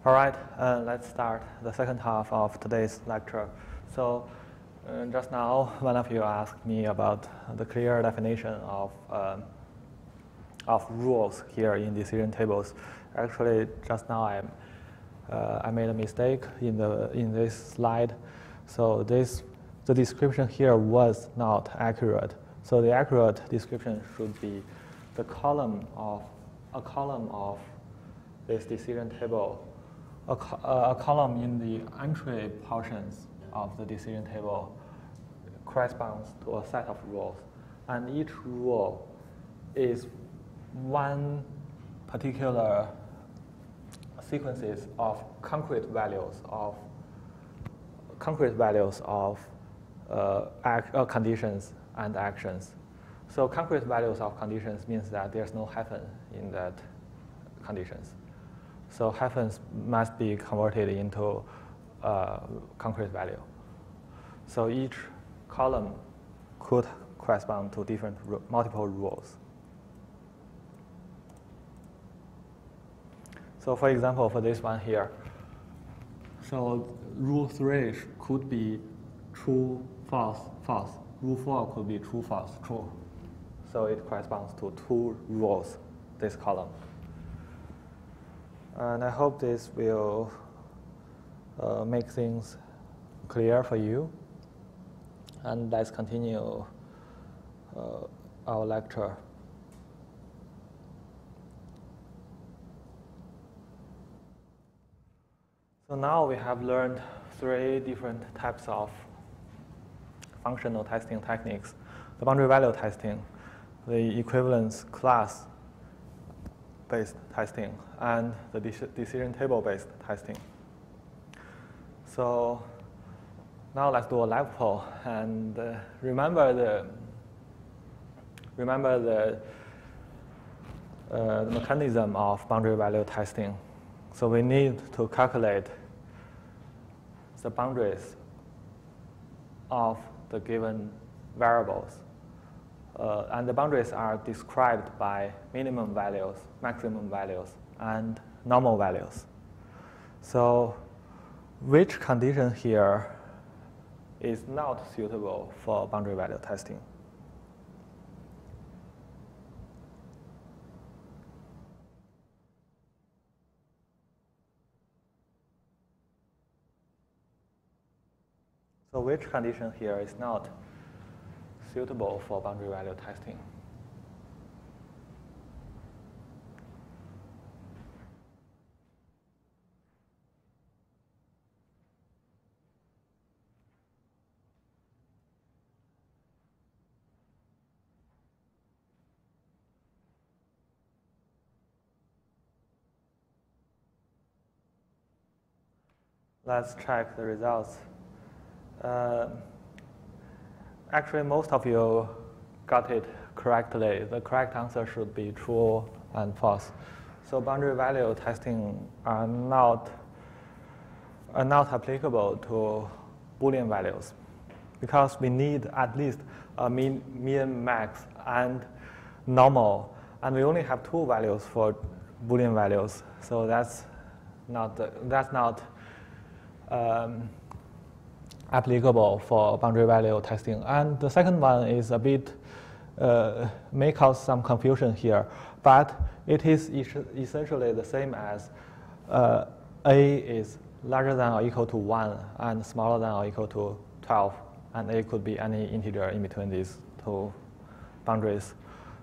All right, let's start the second half of today's lecture. So just now, one of you asked me about the clear definition of rules here in decision tables. Actually, just now I made a mistake in this slide. So the description here was not accurate. So the accurate description should be a column of this decision table, a column in the entry portions of the decision table corresponds to a set of rules. And each rule is one particular sequences of concrete values of conditions and actions. So concrete values of conditions means that there's no hyphen in that conditions. So hyphens must be converted into concrete value. So each column could correspond to different multiple rules. So for example, for this one here, so rule 3 could be true, false, false. Rule 4 could be true, false, true. So it corresponds to 2 rules, this column. And I hope this will make things clear for you. And let's continue our lecture. So now we have learned 3 different types of functional testing techniques: the boundary value testing, the equivalence class-based testing, and the decision table-based testing. So now let's do a live poll and remember the mechanism of boundary value testing. So we need to calculate the boundaries of the given variables. And the boundaries are described by minimum values, maximum values, and normal values. So which condition here is not suitable for boundary value testing? So which condition here is not suitable for boundary value testing? Let's check the results. Actually, most of you got it correctly. The correct answer should be true and false. So boundary value testing are not applicable to Boolean values because we need at least a mean, max, and normal, and we only have 2 values for Boolean values. So that's not applicable for boundary value testing. And the second one is a bit, may cause some confusion here, but it is essentially the same as A is larger than or equal to 1 and smaller than or equal to 12, and A could be any integer in between these 2 boundaries.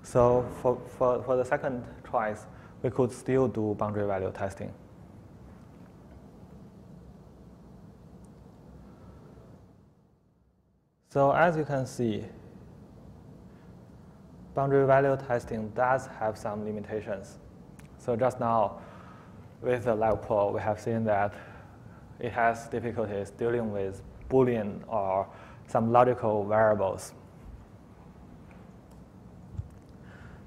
So for the second choice, we could still do boundary value testing. So as you can see, boundary value testing does have some limitations. So just now, with the lag pool, we have seen that it has difficulties dealing with Boolean or some logical variables.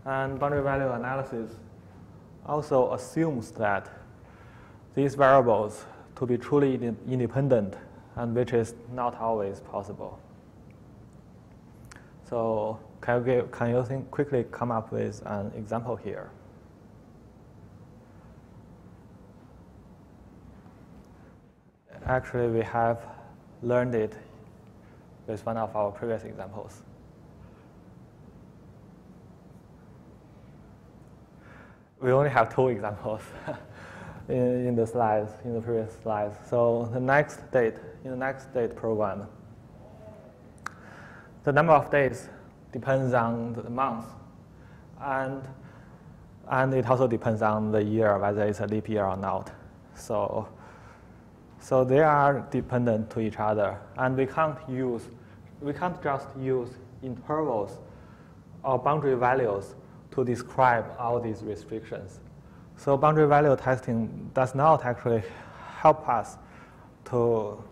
And boundary value analysis also assumes that these variables to be truly independent, and which is not always possible. So can you quickly come up with an example here? Actually, we have learned it with one of our previous examples. We only have 2 examples in the slides, in the previous slides. So in the next state program, the number of days depends on the month, and it also depends on the year, whether it's a leap year or not. So they are dependent to each other, and we can't just use intervals or boundary values to describe all these restrictions. So boundary value testing does not actually help us to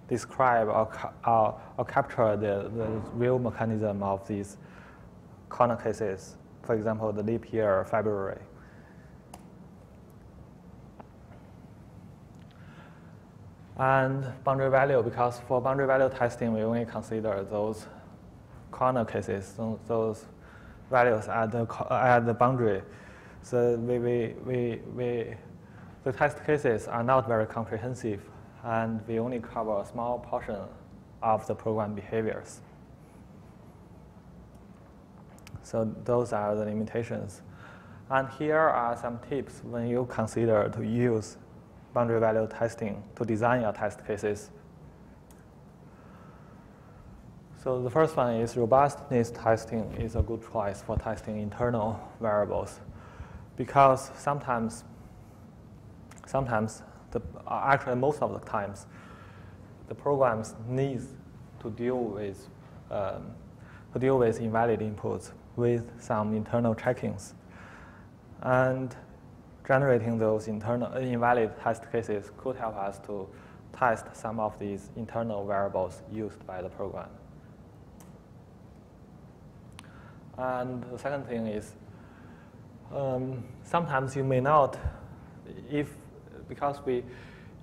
describe or capture the real mechanism of these corner cases. For example, the leap year February. And boundary value, because for boundary value testing, we only consider those corner cases, those values at the boundary. So the test cases are not very comprehensive, and we only cover a small portion of the program behaviors. So those are the limitations. And here are some tips when you consider to use boundary value testing to design your test cases. So the first one is robustness testing is a good choice for testing internal variables, because sometimes actually most of the times, the programs need to deal with invalid inputs with some internal checkings, and generating those internal invalid test cases could help us to test some of these internal variables used by the program. And the second thing is, sometimes you may not, because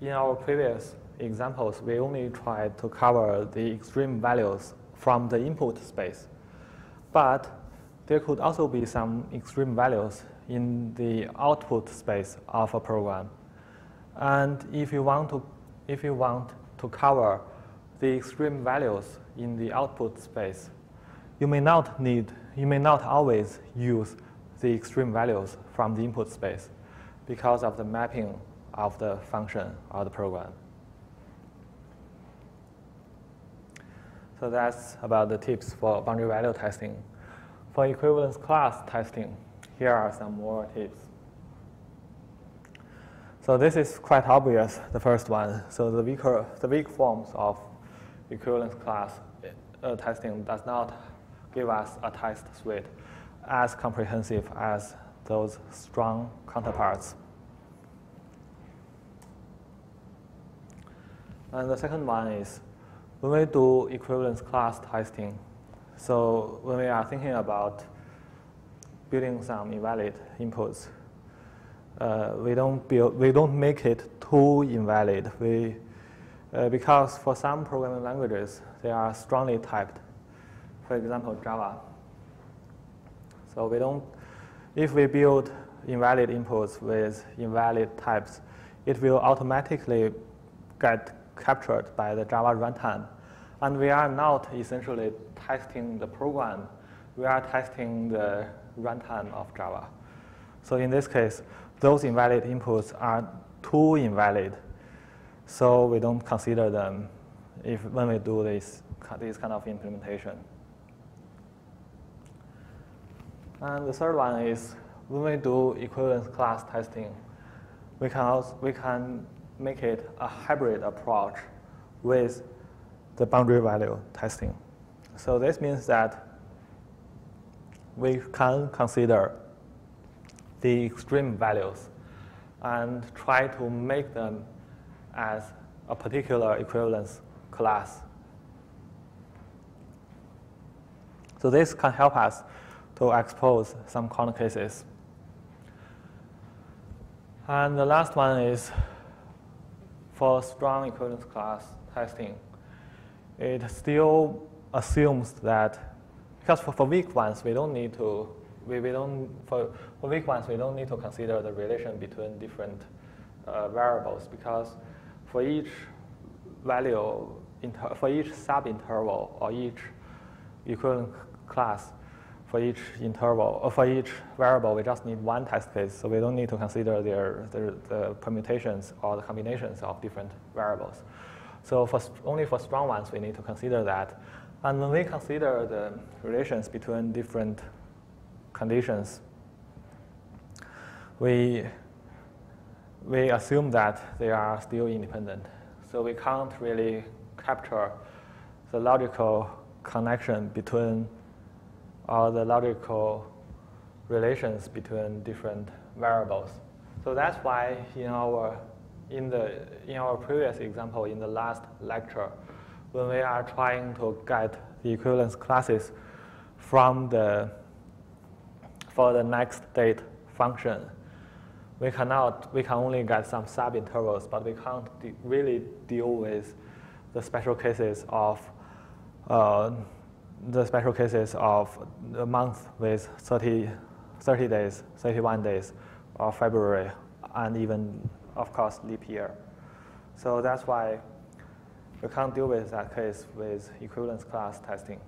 in our previous examples, we only tried to cover the extreme values from the input space. But there could also be some extreme values in the output space of a program. And if you want to cover the extreme values in the output space, you may not always use the extreme values from the input space because of the mapping of the function or the program. So that's about the tips for boundary value testing. For equivalence class testing, here are some more tips. So this is quite obvious, the first one. So the weak forms of equivalence class testing does not give us a test suite as comprehensive as those strong counterparts. And the second one is, when we do equivalence class testing, so when we are thinking about building some invalid inputs, we don't make it too invalid. Because for some programming languages, they are strongly typed. For example, Java. So if we build invalid inputs with invalid types, it will automatically get captured by the Java runtime. And we are not essentially testing the program. We are testing the runtime of Java. So in this case, those invalid inputs are too invalid. So we don't consider them when we do this kind of implementation. And the third one is, when we do equivalence class testing, we can make it a hybrid approach with the boundary value testing. So this means that we can consider the extreme values and try to make them as a particular equivalence class. So this can help us to expose some corner cases. And the last one is for strong equivalence class testing. It still assumes that, because for weak ones we don't need to, for weak ones we don't need to consider the relation between different variables, because for each value, for each subinterval or each equivalent class, for each interval or for each variable, we just need one test case, so we don't need to consider the permutations or the combinations of different variables. So only for strong ones, we need to consider that. And when we consider the relations between different conditions, we assume that they are still independent. So we can't really capture the logical connection between, or the logical relations between different variables. So that's why in our previous example in the last lecture, when we are trying to get the equivalence classes for the next date function, we can only get some subintervals, but we can't really deal with the special cases of the month with 30 days, 31 days, or February, and even, of course, leap year. So that's why we can't deal with that case with equivalence class testing.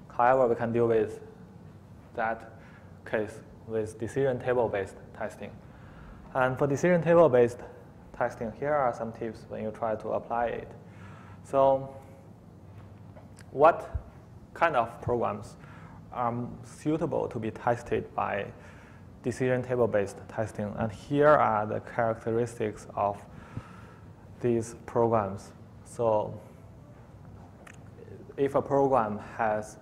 However, we can deal with that case with decision table-based testing. And for decision table-based testing, here are some tips when you try to apply it. So what kind of programs are suitable to be tested by decision table-based testing? And here are the characteristics of these programs. So if a program has,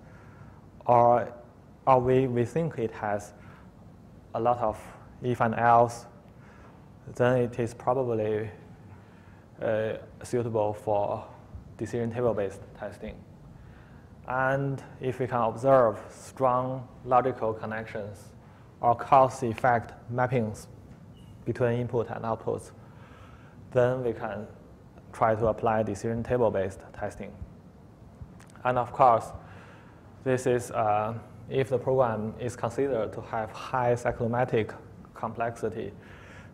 or we think it has a lot of if and else, then it is probably suitable for decision table-based testing. And if we can observe strong logical connections or cause-effect mappings between input and outputs, then we can try to apply decision table-based testing. And of course, this is if the program is considered to have high cyclomatic complexity,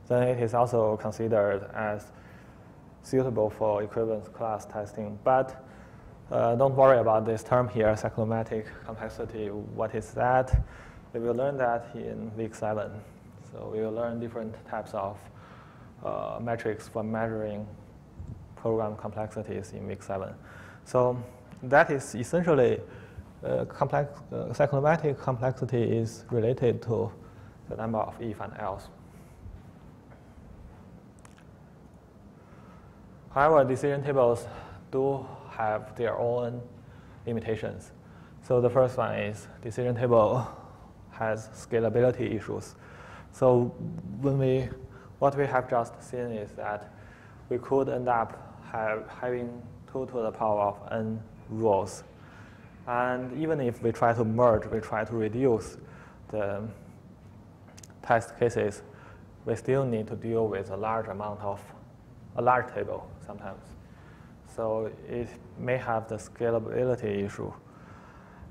then it is also considered as suitable for equivalence class testing. But don't worry about this term here, cyclomatic complexity. What is that? We will learn that in week 7. So we will learn different types of metrics for measuring program complexities in week 7. So that is essentially cyclomatic complexity is related to the number of if and else. However, decision tables do have their own limitations. So the first one is decision table has scalability issues. So what we have just seen is that we could end up having 2 to the power of n rows. And even if we try to merge, we try to reduce the test cases, we still need to deal with a large table sometimes. So it may have the scalability issue.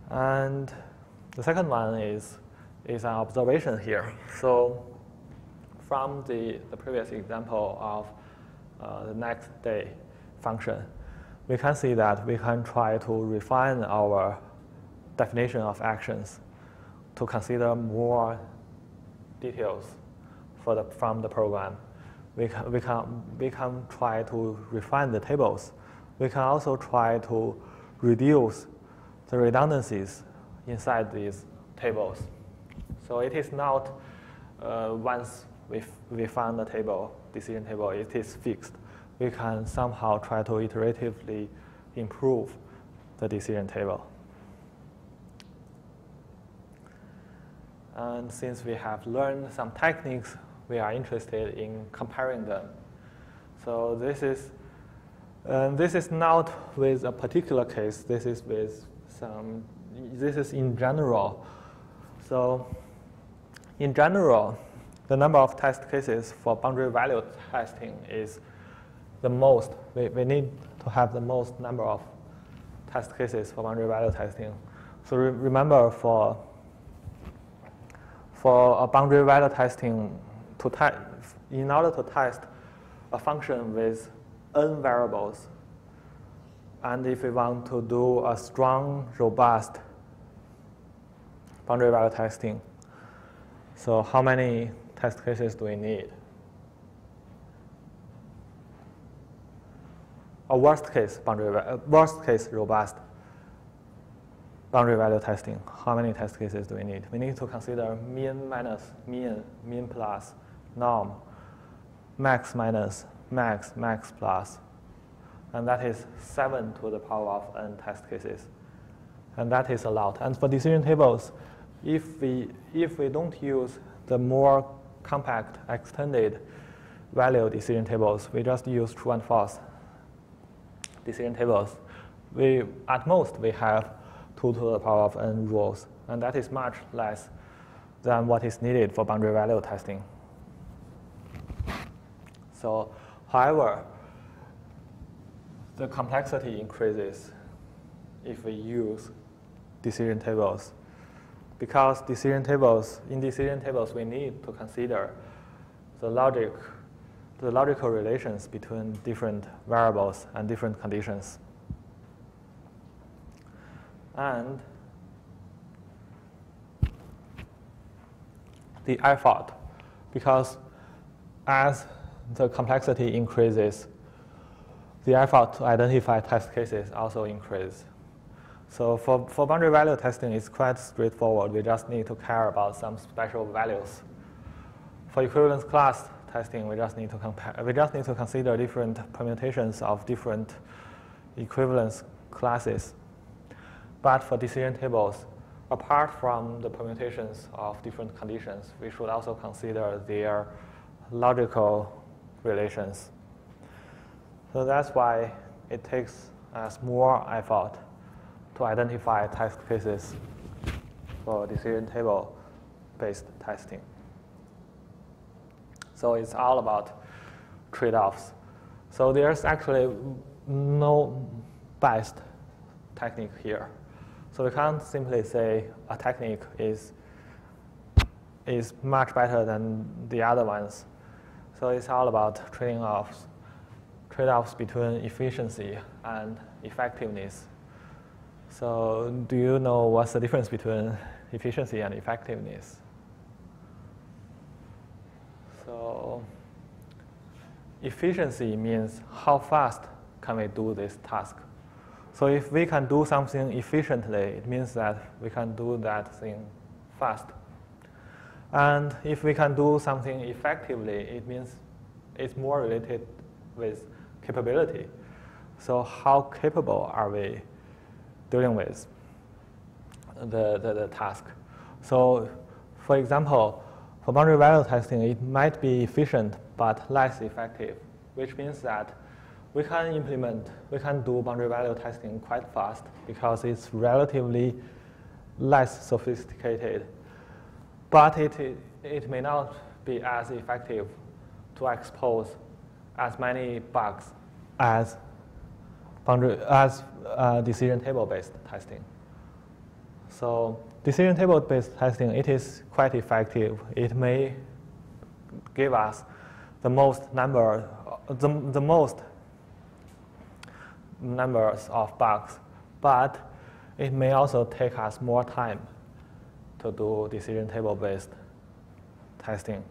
And the second one is an observation here. So from the previous example of the next day function, we can see that we can try to refine our definition of actions to consider more details from the program. We can try to refine the tables. We can also try to reduce the redundancies inside these tables. So it is not once we found the table, decision table, it is fixed. We can somehow try to iteratively improve the decision table. And since we have learned some techniques, we are interested in comparing them. So this is not with a particular case. This is with some. This is in general. So in general, the number of test cases for boundary value testing is the most. We need to have the most number of test cases for boundary value testing. So remember, for a boundary value testing, in order to test a function with n variables, and if we want to do a strong, robust boundary value testing, so how many test cases do we need? A worst case robust boundary value testing, how many test cases do we need? We need to consider mean minus mean, mean plus, norm, max minus max, max plus, and that is 7 to the power of n test cases, and that is a lot. And for decision tables, if we don't use the more compact extended value decision tables, we just use true and false decision tables, at most we have 2 to the power of n rules, and that is much less than what is needed for boundary value testing. So, however, the complexity increases if we use decision tables, because in decision tables we need to consider the logical relations between different variables and different conditions. And the effort, because as the complexity increases, the effort to identify test cases also increases. So for boundary value testing, it's quite straightforward. We just need to care about some special values. For equivalence class testing, we just need to consider different permutations of different equivalence classes. But for decision tables, apart from the permutations of different conditions, we should also consider their logical relations. So that's why it takes us more effort to identify test cases for decision table-based testing. So it's all about trade-offs. So there's actually no best technique here. So we can't simply say a technique is much better than the other ones. So it's all about trade-offs between efficiency and effectiveness. So do you know what's the difference between efficiency and effectiveness? So efficiency means how fast can we do this task. So if we can do something efficiently, it means that we can do that thing fast. And if we can do something effectively, it means it's more related with capability. So how capable are we dealing with the task? So for example, for boundary value testing, it might be efficient but less effective, which means that we can do boundary value testing quite fast because it's relatively less sophisticated. But it may not be as effective to expose as many bugs as decision table-based testing. So decision table-based testing, it is quite effective. It may give us the most numbers of bugs, but it may also take us more time to do decision table-based testing.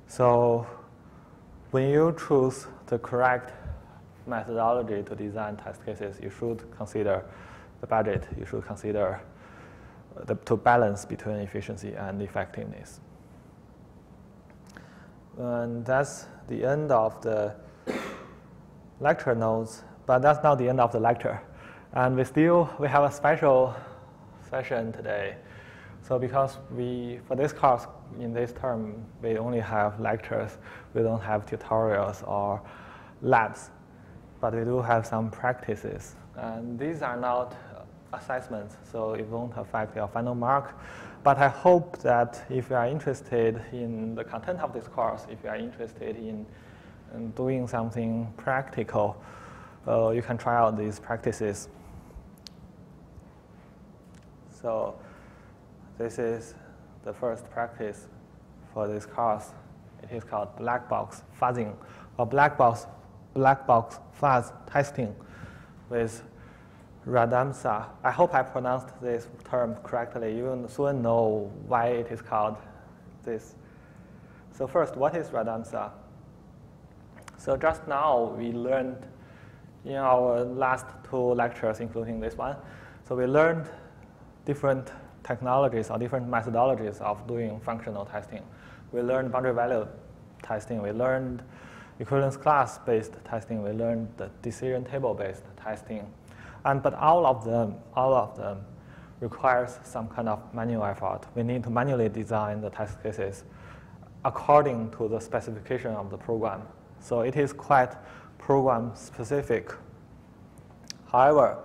So when you choose the correct methodology to design test cases, you should consider the budget. You should consider to balance between efficiency and effectiveness. And that's the end of the lecture notes, but that's not the end of the lecture. And we have a special session today. So because for this course, in this term, we only have lectures. We don't have tutorials or labs, but we do have some practices. And these are not assessments, so it won't affect your final mark. But I hope that if you are interested in the content of this course, if you are interested in doing something practical, you can try out these practices. So this is the first practice for this course. It is called black box fuzzing, or black box fuzz testing with Radamsa. I hope I pronounced this term correctly. You will soon know why it is called this. So first, what is Radamsa? So just now we learned in our last 2 lectures, including this one. So we learned different technologies or different methodologies of doing functional testing. We learned boundary value testing. We learned equivalence class-based testing. We learned the decision table-based testing. But all of them requires some kind of manual effort. We need to manually design the test cases according to the specification of the program. So it is quite program specific. However,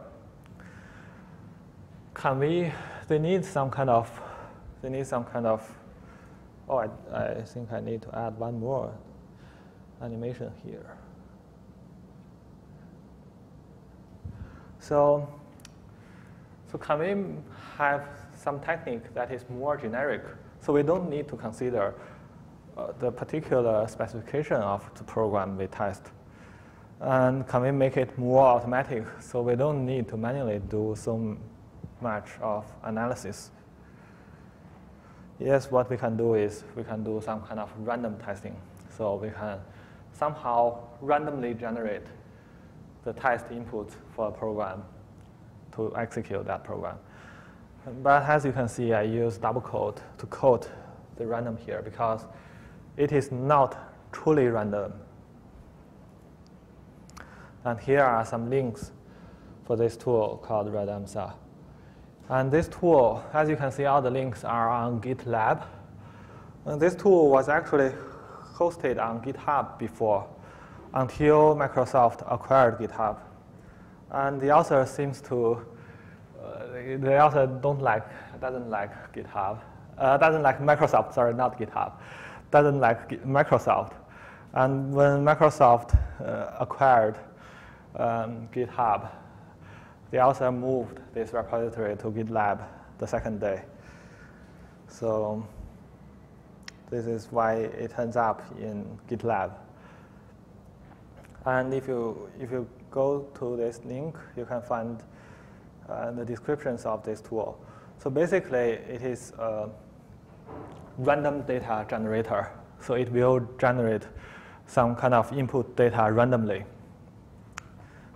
they need some kind of, oh, I think I need to add one more animation here. So can we have some technique that is more generic? So we don't need to consider the particular specification of the program we test. And can we make it more automatic so we don't need to manually do so much of analysis? Yes, what we can do is we can do some kind of random testing. So we can somehow randomly generate the test input for a program to execute that program. But as you can see, I use double quote to quote the random here because it is not truly random. And here are some links for this tool called Radamsa. And this tool, as you can see, all the links are on GitLab. And this tool was actually hosted on GitHub before, until Microsoft acquired GitHub. And the author seems to, the author doesn't like GitHub, doesn't like Microsoft, sorry, not GitHub, doesn't like Microsoft. And when Microsoft acquired GitHub, the author moved this repository to GitLab the second day. So this is why it ends up in GitLab. And if you go to this link, you can find the descriptions of this tool. So basically, it is a random data generator. So it will generate some kind of input data randomly,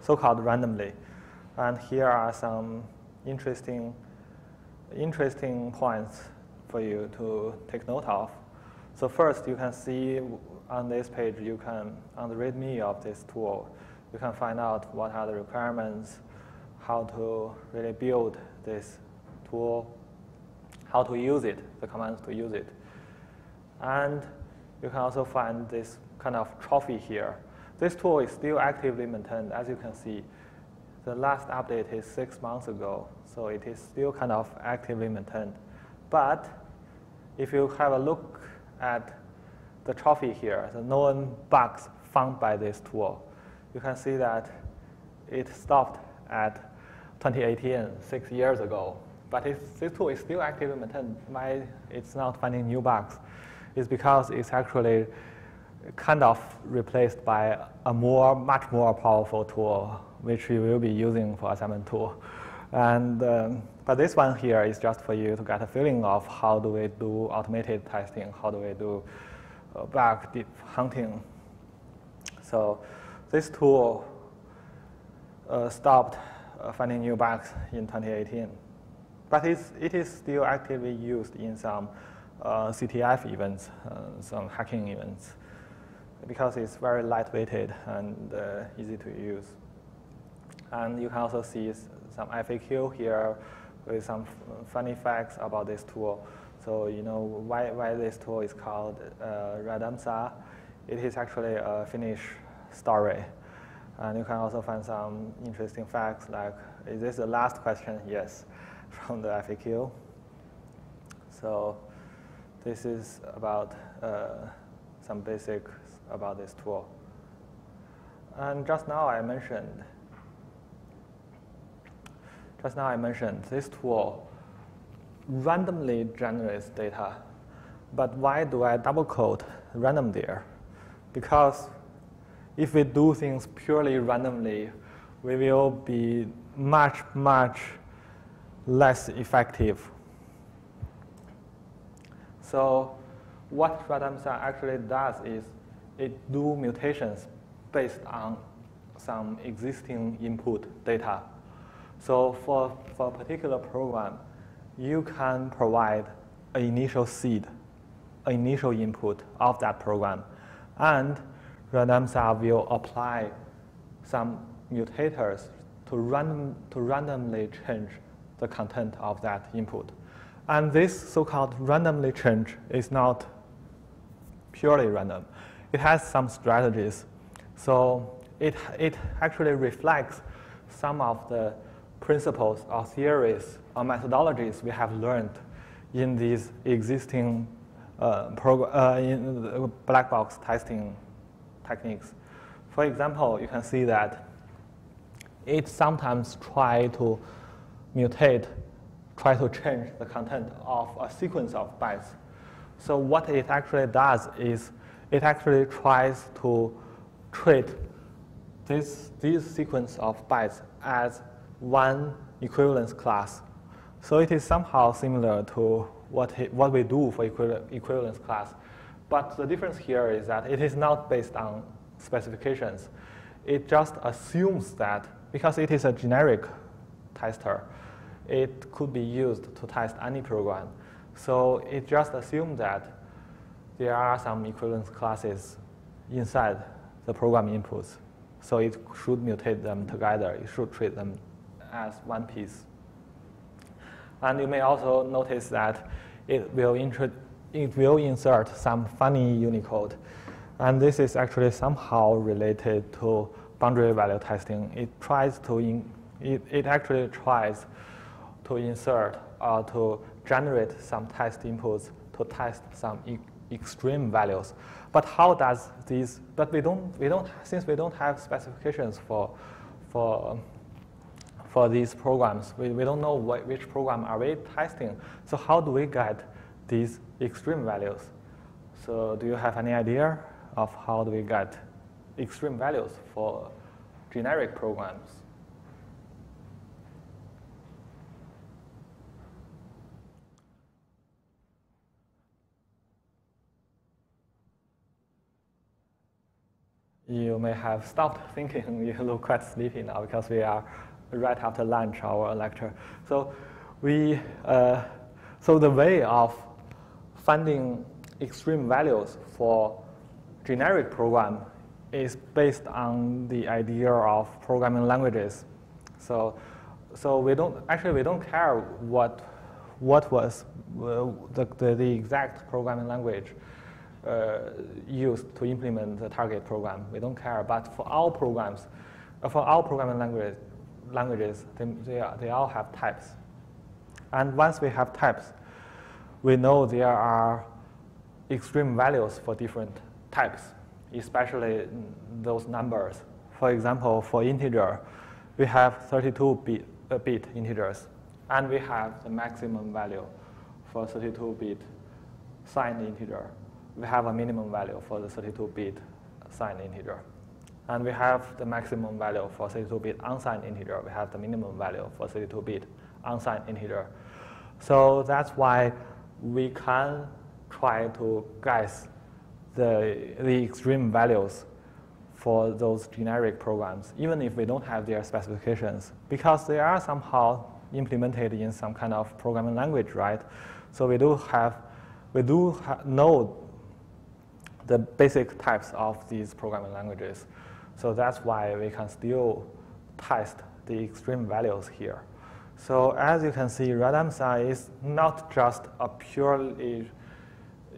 so-called randomly. And here are some interesting points for you to take note of. So first, you can see on this page, on the README of this tool, you can find out what are the requirements, how to really build this tool, how to use it, the commands to use it. And you can also find this kind of trophy here. This tool is still actively maintained. As you can see, the last update is 6 months ago, so it is still kind of actively maintained. But if you have a look at the trophy here, the known bugs found by this tool, you can see that it stopped at 2018, 6 years ago. But this tool is still actively maintained. Why it's not finding new bugs? It's because it's actually kind of replaced by a much more powerful tool, which we will be using for assignment 2. And but this one here is just for you to get a feeling of how do we do automated testing, how do we do bug deep hunting. So this tool stopped finding new bugs in 2018. but it is still actively used in some CTF events, some hacking events, because it's very lightweighted and easy to use. And you can also see some FAQ here with some funny facts about this tool. So you know why this tool is called Radamsa. It is actually a Finnish story. And you can also find some interesting facts like, is this the last question? Yes, from the FAQ. So this is about some basics about this tool. And just now I mentioned this tool randomly generates data. But why do I double quote random there? Because if we do things purely randomly, we will be much, much less effective. So what Radamsa actually does is it do mutations based on some existing input data. So for a particular program, you can provide an initial seed, an initial input of that program, and Radamsa will apply some mutators to randomly change the content of that input. And this so-called randomly change is not purely random. It has some strategies. So it actually reflects some of the principles or theories or methodologies we have learned in these existing in black box testing techniques. For example, you can see that it sometimes try to change the content of a sequence of bytes. So what it actually does is it actually tries to treat this sequence of bytes as one equivalence class. So it is somehow similar to what we do for equivalence class. But the difference here is that it is not based on specifications. It just assumes that because it is a generic tester, it could be used to test any program. So it just assumes that there are some equivalence classes inside the program inputs. So it should mutate them together. It should treat them as one piece. And you may also notice that it will insert some funny Unicode. And this is actually somehow related to boundary value testing. It actually tries to insert or to generate some test inputs to test some extreme values. But how does these? But since we don't have specifications for these programs, we don't know which program are we testing. So how do we get these extreme values? So do you have any idea of how do we get extreme values for generic programs? You may have stopped thinking. You look quite sleepy now because we are right after lunch, our lecture. So so the way of finding extreme values for generic program is based on the idea of programming languages. So we don't care what was the exact programming language used to implement the target program. We don't care. But for our programs, for our programming languages, they all have types. And once we have types, we know there are extreme values for different types, especially those numbers. For example, for integer, we have 32-bit integers, and we have the maximum value for 32-bit signed integer. We have a minimum value for the 32-bit signed integer. And we have the maximum value for 32-bit unsigned integer. We have the minimum value for 32-bit unsigned integer. So that's why we can try to guess the extreme values for those generic programs, even if we don't have their specifications, because they are somehow implemented in some kind of programming language, right? So we do know the basic types of these programming languages. So that's why we can still test the extreme values here. So as you can see, RADAMSA is not just a purely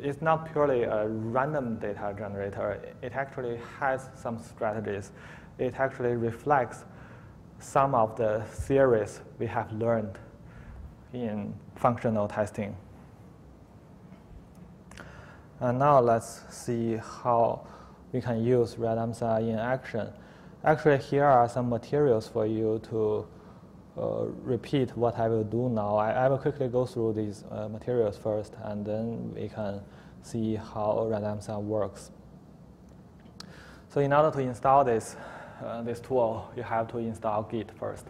a random data generator. It actually has some strategies. It actually reflects some of the theories we have learned in functional testing. And now let's see how we can use RADAMSA in action. Actually, here are some materials for you to repeat what I will do now. I will quickly go through these materials first, and then we can see how RADAMSA works. So in order to install this tool, you have to install Git first,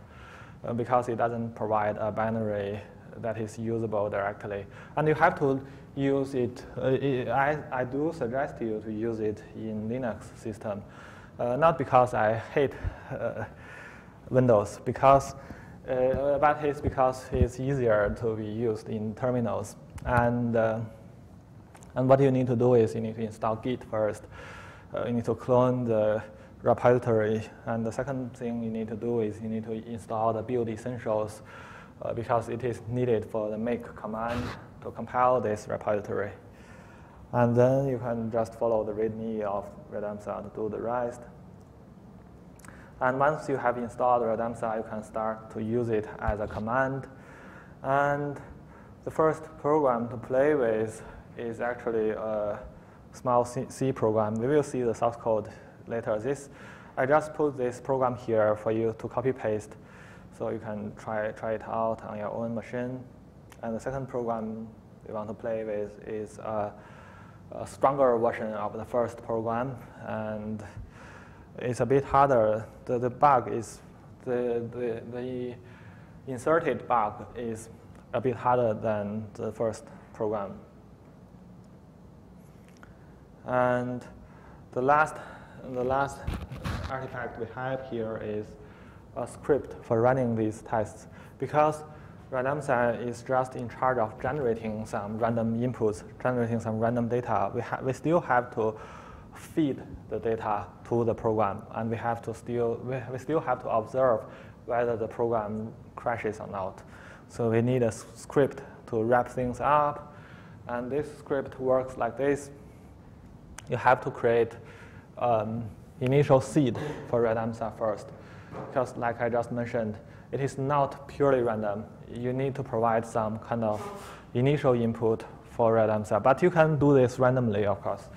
because it doesn't provide a binary that is usable directly. And you have to use it. I do suggest you to use it in Linux system, not because I hate Windows, but it's because it's easier to be used in terminals. And what you need to do is you need to install Git first. You need to clone the repository, and the second thing you need to do is you need to install the build essentials, because it is needed for the make command to compile this repository. And then you can just follow the README of RADAMSA to do the rest. And once you have installed RADAMSA, you can start to use it as a command. And the first program to play with is actually a small C program. We will see the source code later. I just put this program here for you to copy paste, so you can try it out on your own machine. And the second program we want to play with is a stronger version of the first program, and it's a bit harder. The bug is the inserted bug is a bit harder than the first program. And the last artifact we have here is a script for running these tests, because RADAMSA is just in charge of generating some random inputs, generating some random data. We still have to feed the data to the program, and we still have to observe whether the program crashes or not. So we need a script to wrap things up, and this script works like this. You have to create initial seed for RADAMSA first, because like I just mentioned, it is not purely random. You need to provide some kind of initial input for RADAMSA, but you can do this randomly, of course.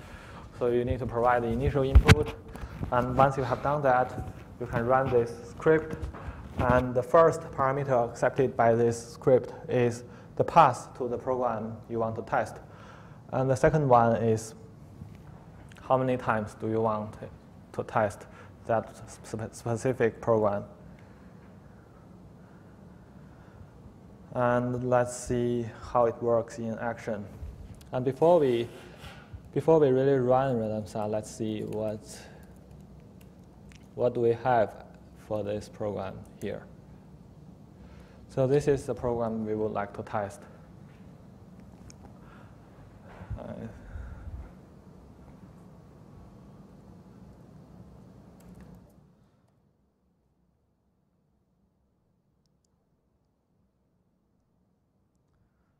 So you need to provide the initial input, and once you have done that, you can run this script, and the first parameter accepted by this script is the path to the program you want to test. And the second one is how many times do you want to test that specific program. And let's see how it works in action. And before we really run RADAMSA, let's see what do we have for this program here. So this is the program we would like to test.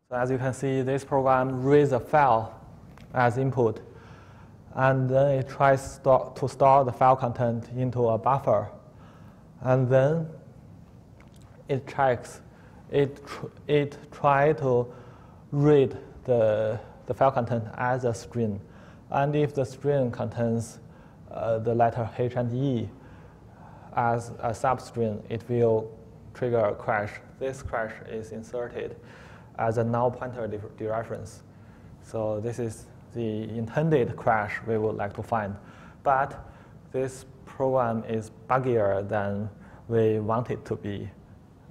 So as you can see, this program reads a file as input, and then it tries to store the file content into a buffer, and then it checks. It tries to read the file content as a string, and if the string contains the letter H and E as a substring, it will trigger a crash. This crash is inserted as a null pointer dereference. So this is the intended crash we would like to find. But this program is buggier than we want it to be.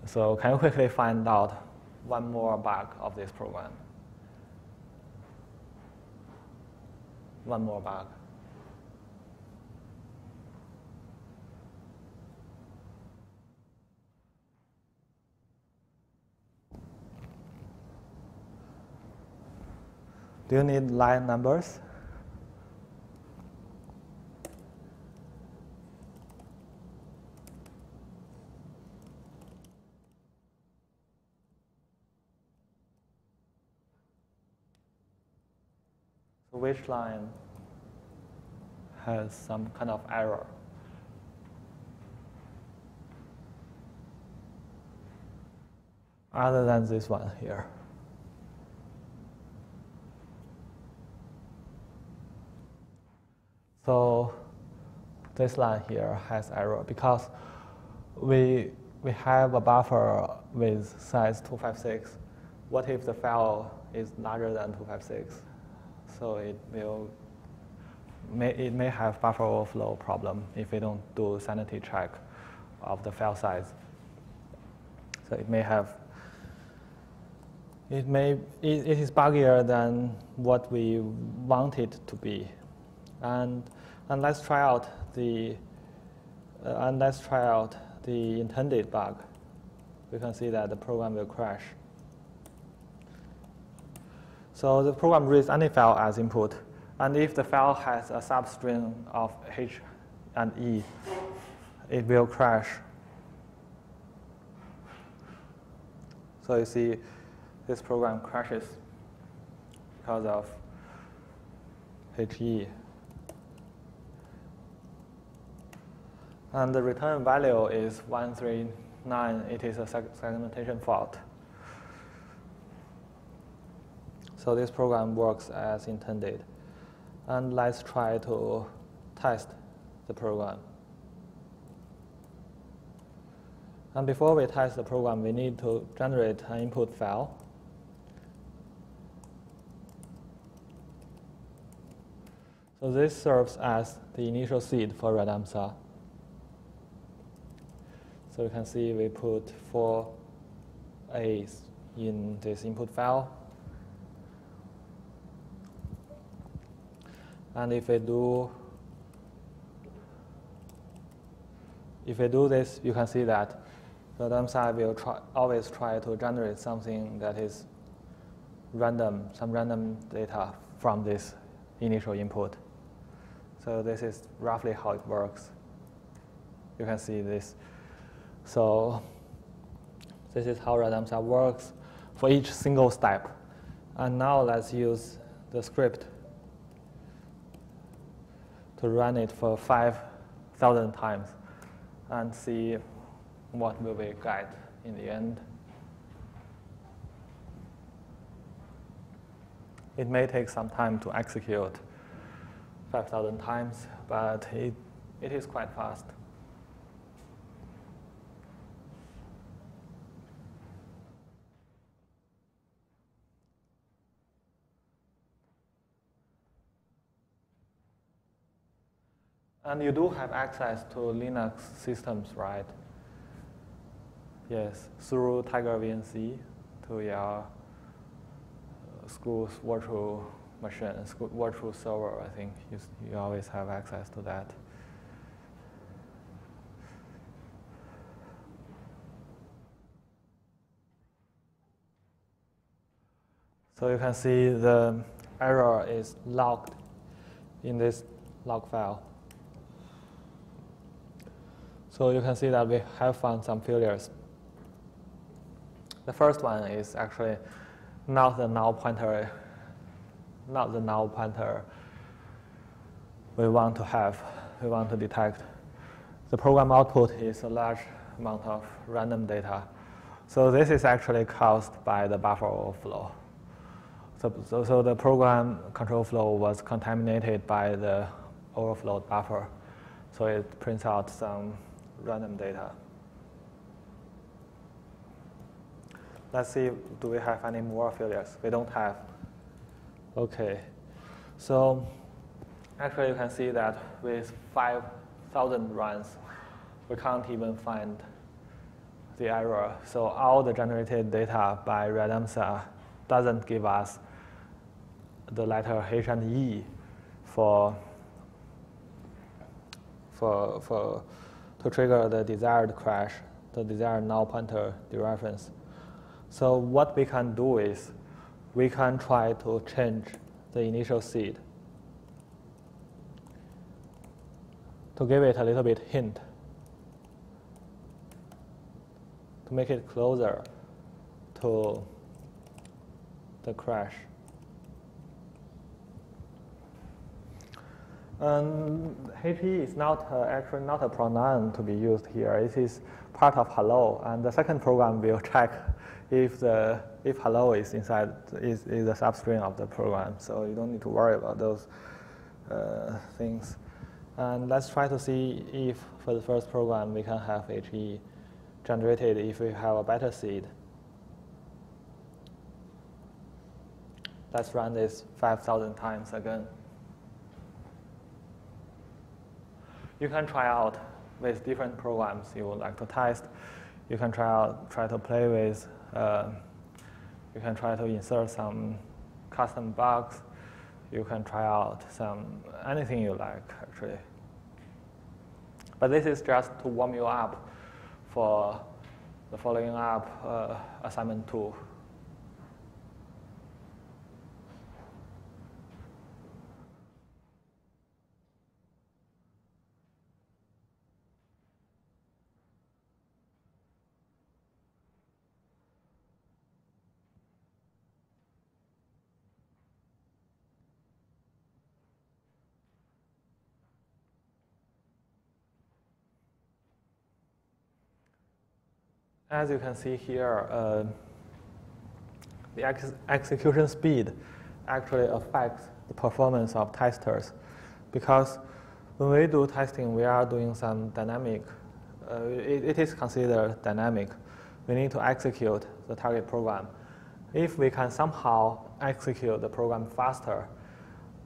So can you quickly find out one more bug of this program? One more bug. Do you need line numbers? So which line has some kind of error? Other than this one here. So this line here has error because we have a buffer with size 256. What if the file is larger than 256? So it may have buffer overflow problem if we don't do sanity check of the file size. So it is buggier than what we want it to be. And let's try out the intended bug. We can see that the program will crash. So the program reads any file as input, and if the file has a substring of H and E, it will crash. So you see, this program crashes because of HE. And the return value is 139. It is a segmentation fault. So this program works as intended. And let's try to test the program. And before we test the program, we need to generate an input file. So this serves as the initial seed for Radamsa. So you can see we put 4 A's in this input file. And if we do this, you can see that the Radamsa will always try to generate something that is random, some random data from this initial input. So this is roughly how it works. You can see this. So this is how Radamsa works for each single step. And now let's use the script to run it for 5,000 times and see what will we get in the end. It may take some time to execute 5,000 times, but it is quite fast. And you do have access to Linux systems, right? Yes, through Tiger VNC to your school's virtual machine, virtual server. I think you always have access to that. So you can see the error is logged in this log file. So you can see that we have found some failures. The first one is actually not the null pointer we want to detect. The program output is a large amount of random data. So this is actually caused by the buffer overflow. So the program control flow was contaminated by the overflowed buffer. So it prints out some random data. Let's see, do we have any more failures? We don't have. Okay. So actually you can see that with 5,000 runs, we can't even find the error. So all the generated data by Radamsa doesn't give us the letter H and E to trigger the desired crash, the desired null pointer dereference. So what we can do is we can try to change the initial seed to give it a little bit hint, to make it closer to the crash. HE is not actually not a pronoun to be used here. It is part of hello, and the second program will check if hello is inside is the substring of the program. So you don't need to worry about those things. And let's try to see if for the first program we can have HE generated if we have a better seed. Let's run this 5,000 times again. You can try out with different programs you would like to test. You can try to play with, you can try to insert some custom bugs. You can try out anything you like, actually. But this is just to warm you up for the following up assignment 2. As you can see here, the execution speed actually affects the performance of testers, because when we do testing, we are doing some dynamic. It is considered dynamic. We need to execute the target program. If we can somehow execute the program faster,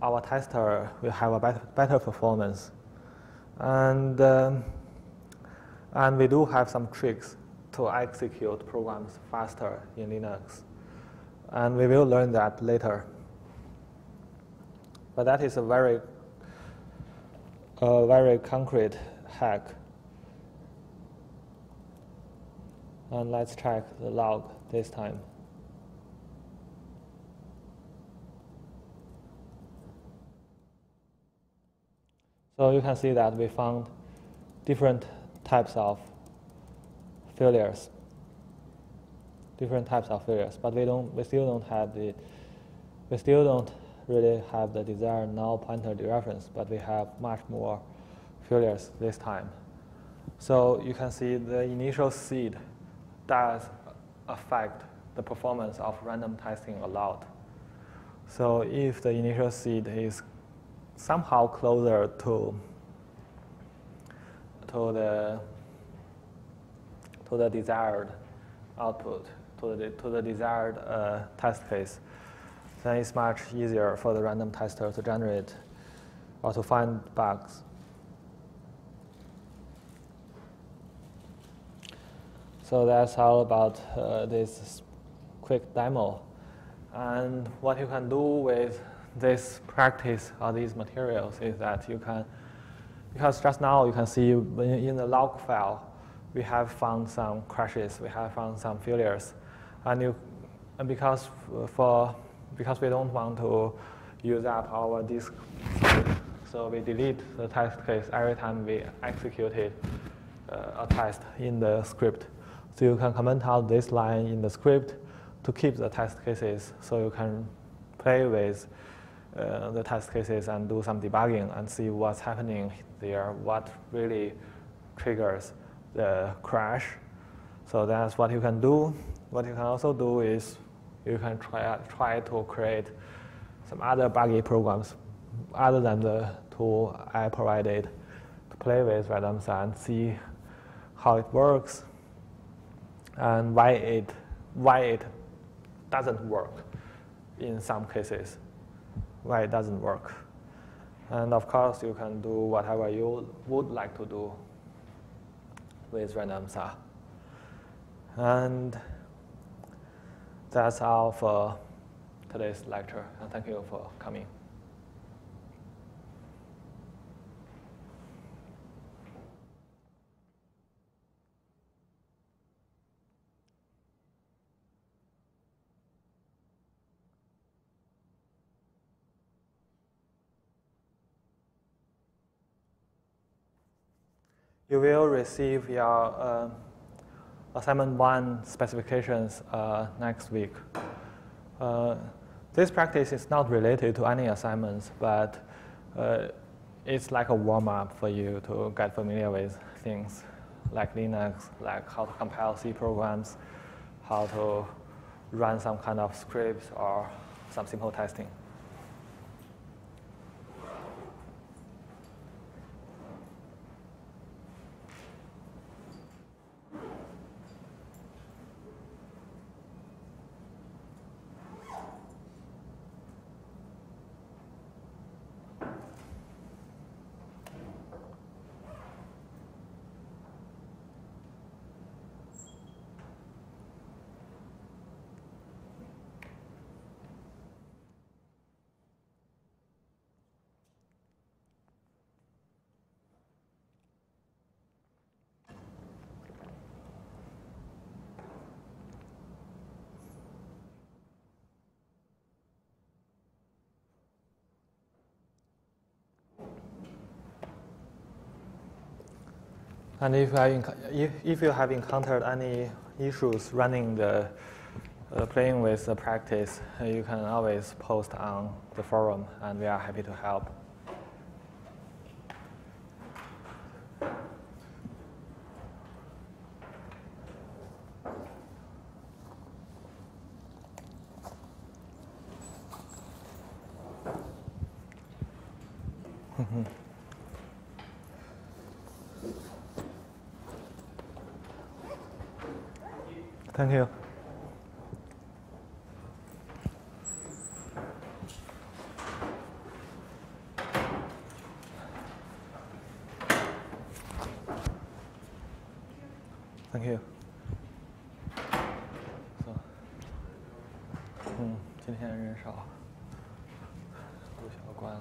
our tester will have a better performance. And we do have some tricks to execute programs faster in Linux. And we will learn that later. But that is a very concrete hack. And let's check the log this time. So you can see that we found different types of failures, but we still don't really have the desired null pointer dereference, but we have much more failures this time. So you can see the initial seed does affect the performance of random testing a lot. So if the initial seed is somehow closer to the desired output, to the desired test case, then it's much easier for the random tester to generate or to find bugs. So that's all about this quick demo. And what you can do with this practice or these materials is that you can, because just now you can see in the log file, we have found some crashes, we have found some failures, and because we don't want to use up our disk, so we delete the test case every time we executed a test in the script. So you can comment out this line in the script to keep the test cases, so you can play with the test cases and do some debugging and see what's happening there, what really triggers the crash. So that's what you can do. What you can also do is you can try to create some other buggy programs other than the tool I provided to play with randomsa and see how it works and why it doesn't work in some cases, why it doesn't work. And of course, you can do whatever you would like to do with randomsa. And that's all for today's lecture, and thank you for coming. you will receive your assignment 1 specifications next week. This practice is not related to any assignments, but it's like a warm-up for you to get familiar with things like Linux, like how to compile C programs, how to run some kind of scripts or some simple testing. And if you have encountered any issues running the playing with the practice, you can always post on the forum, and we are happy to help. Thank you. Thank you. So, 今天人少，录小关了。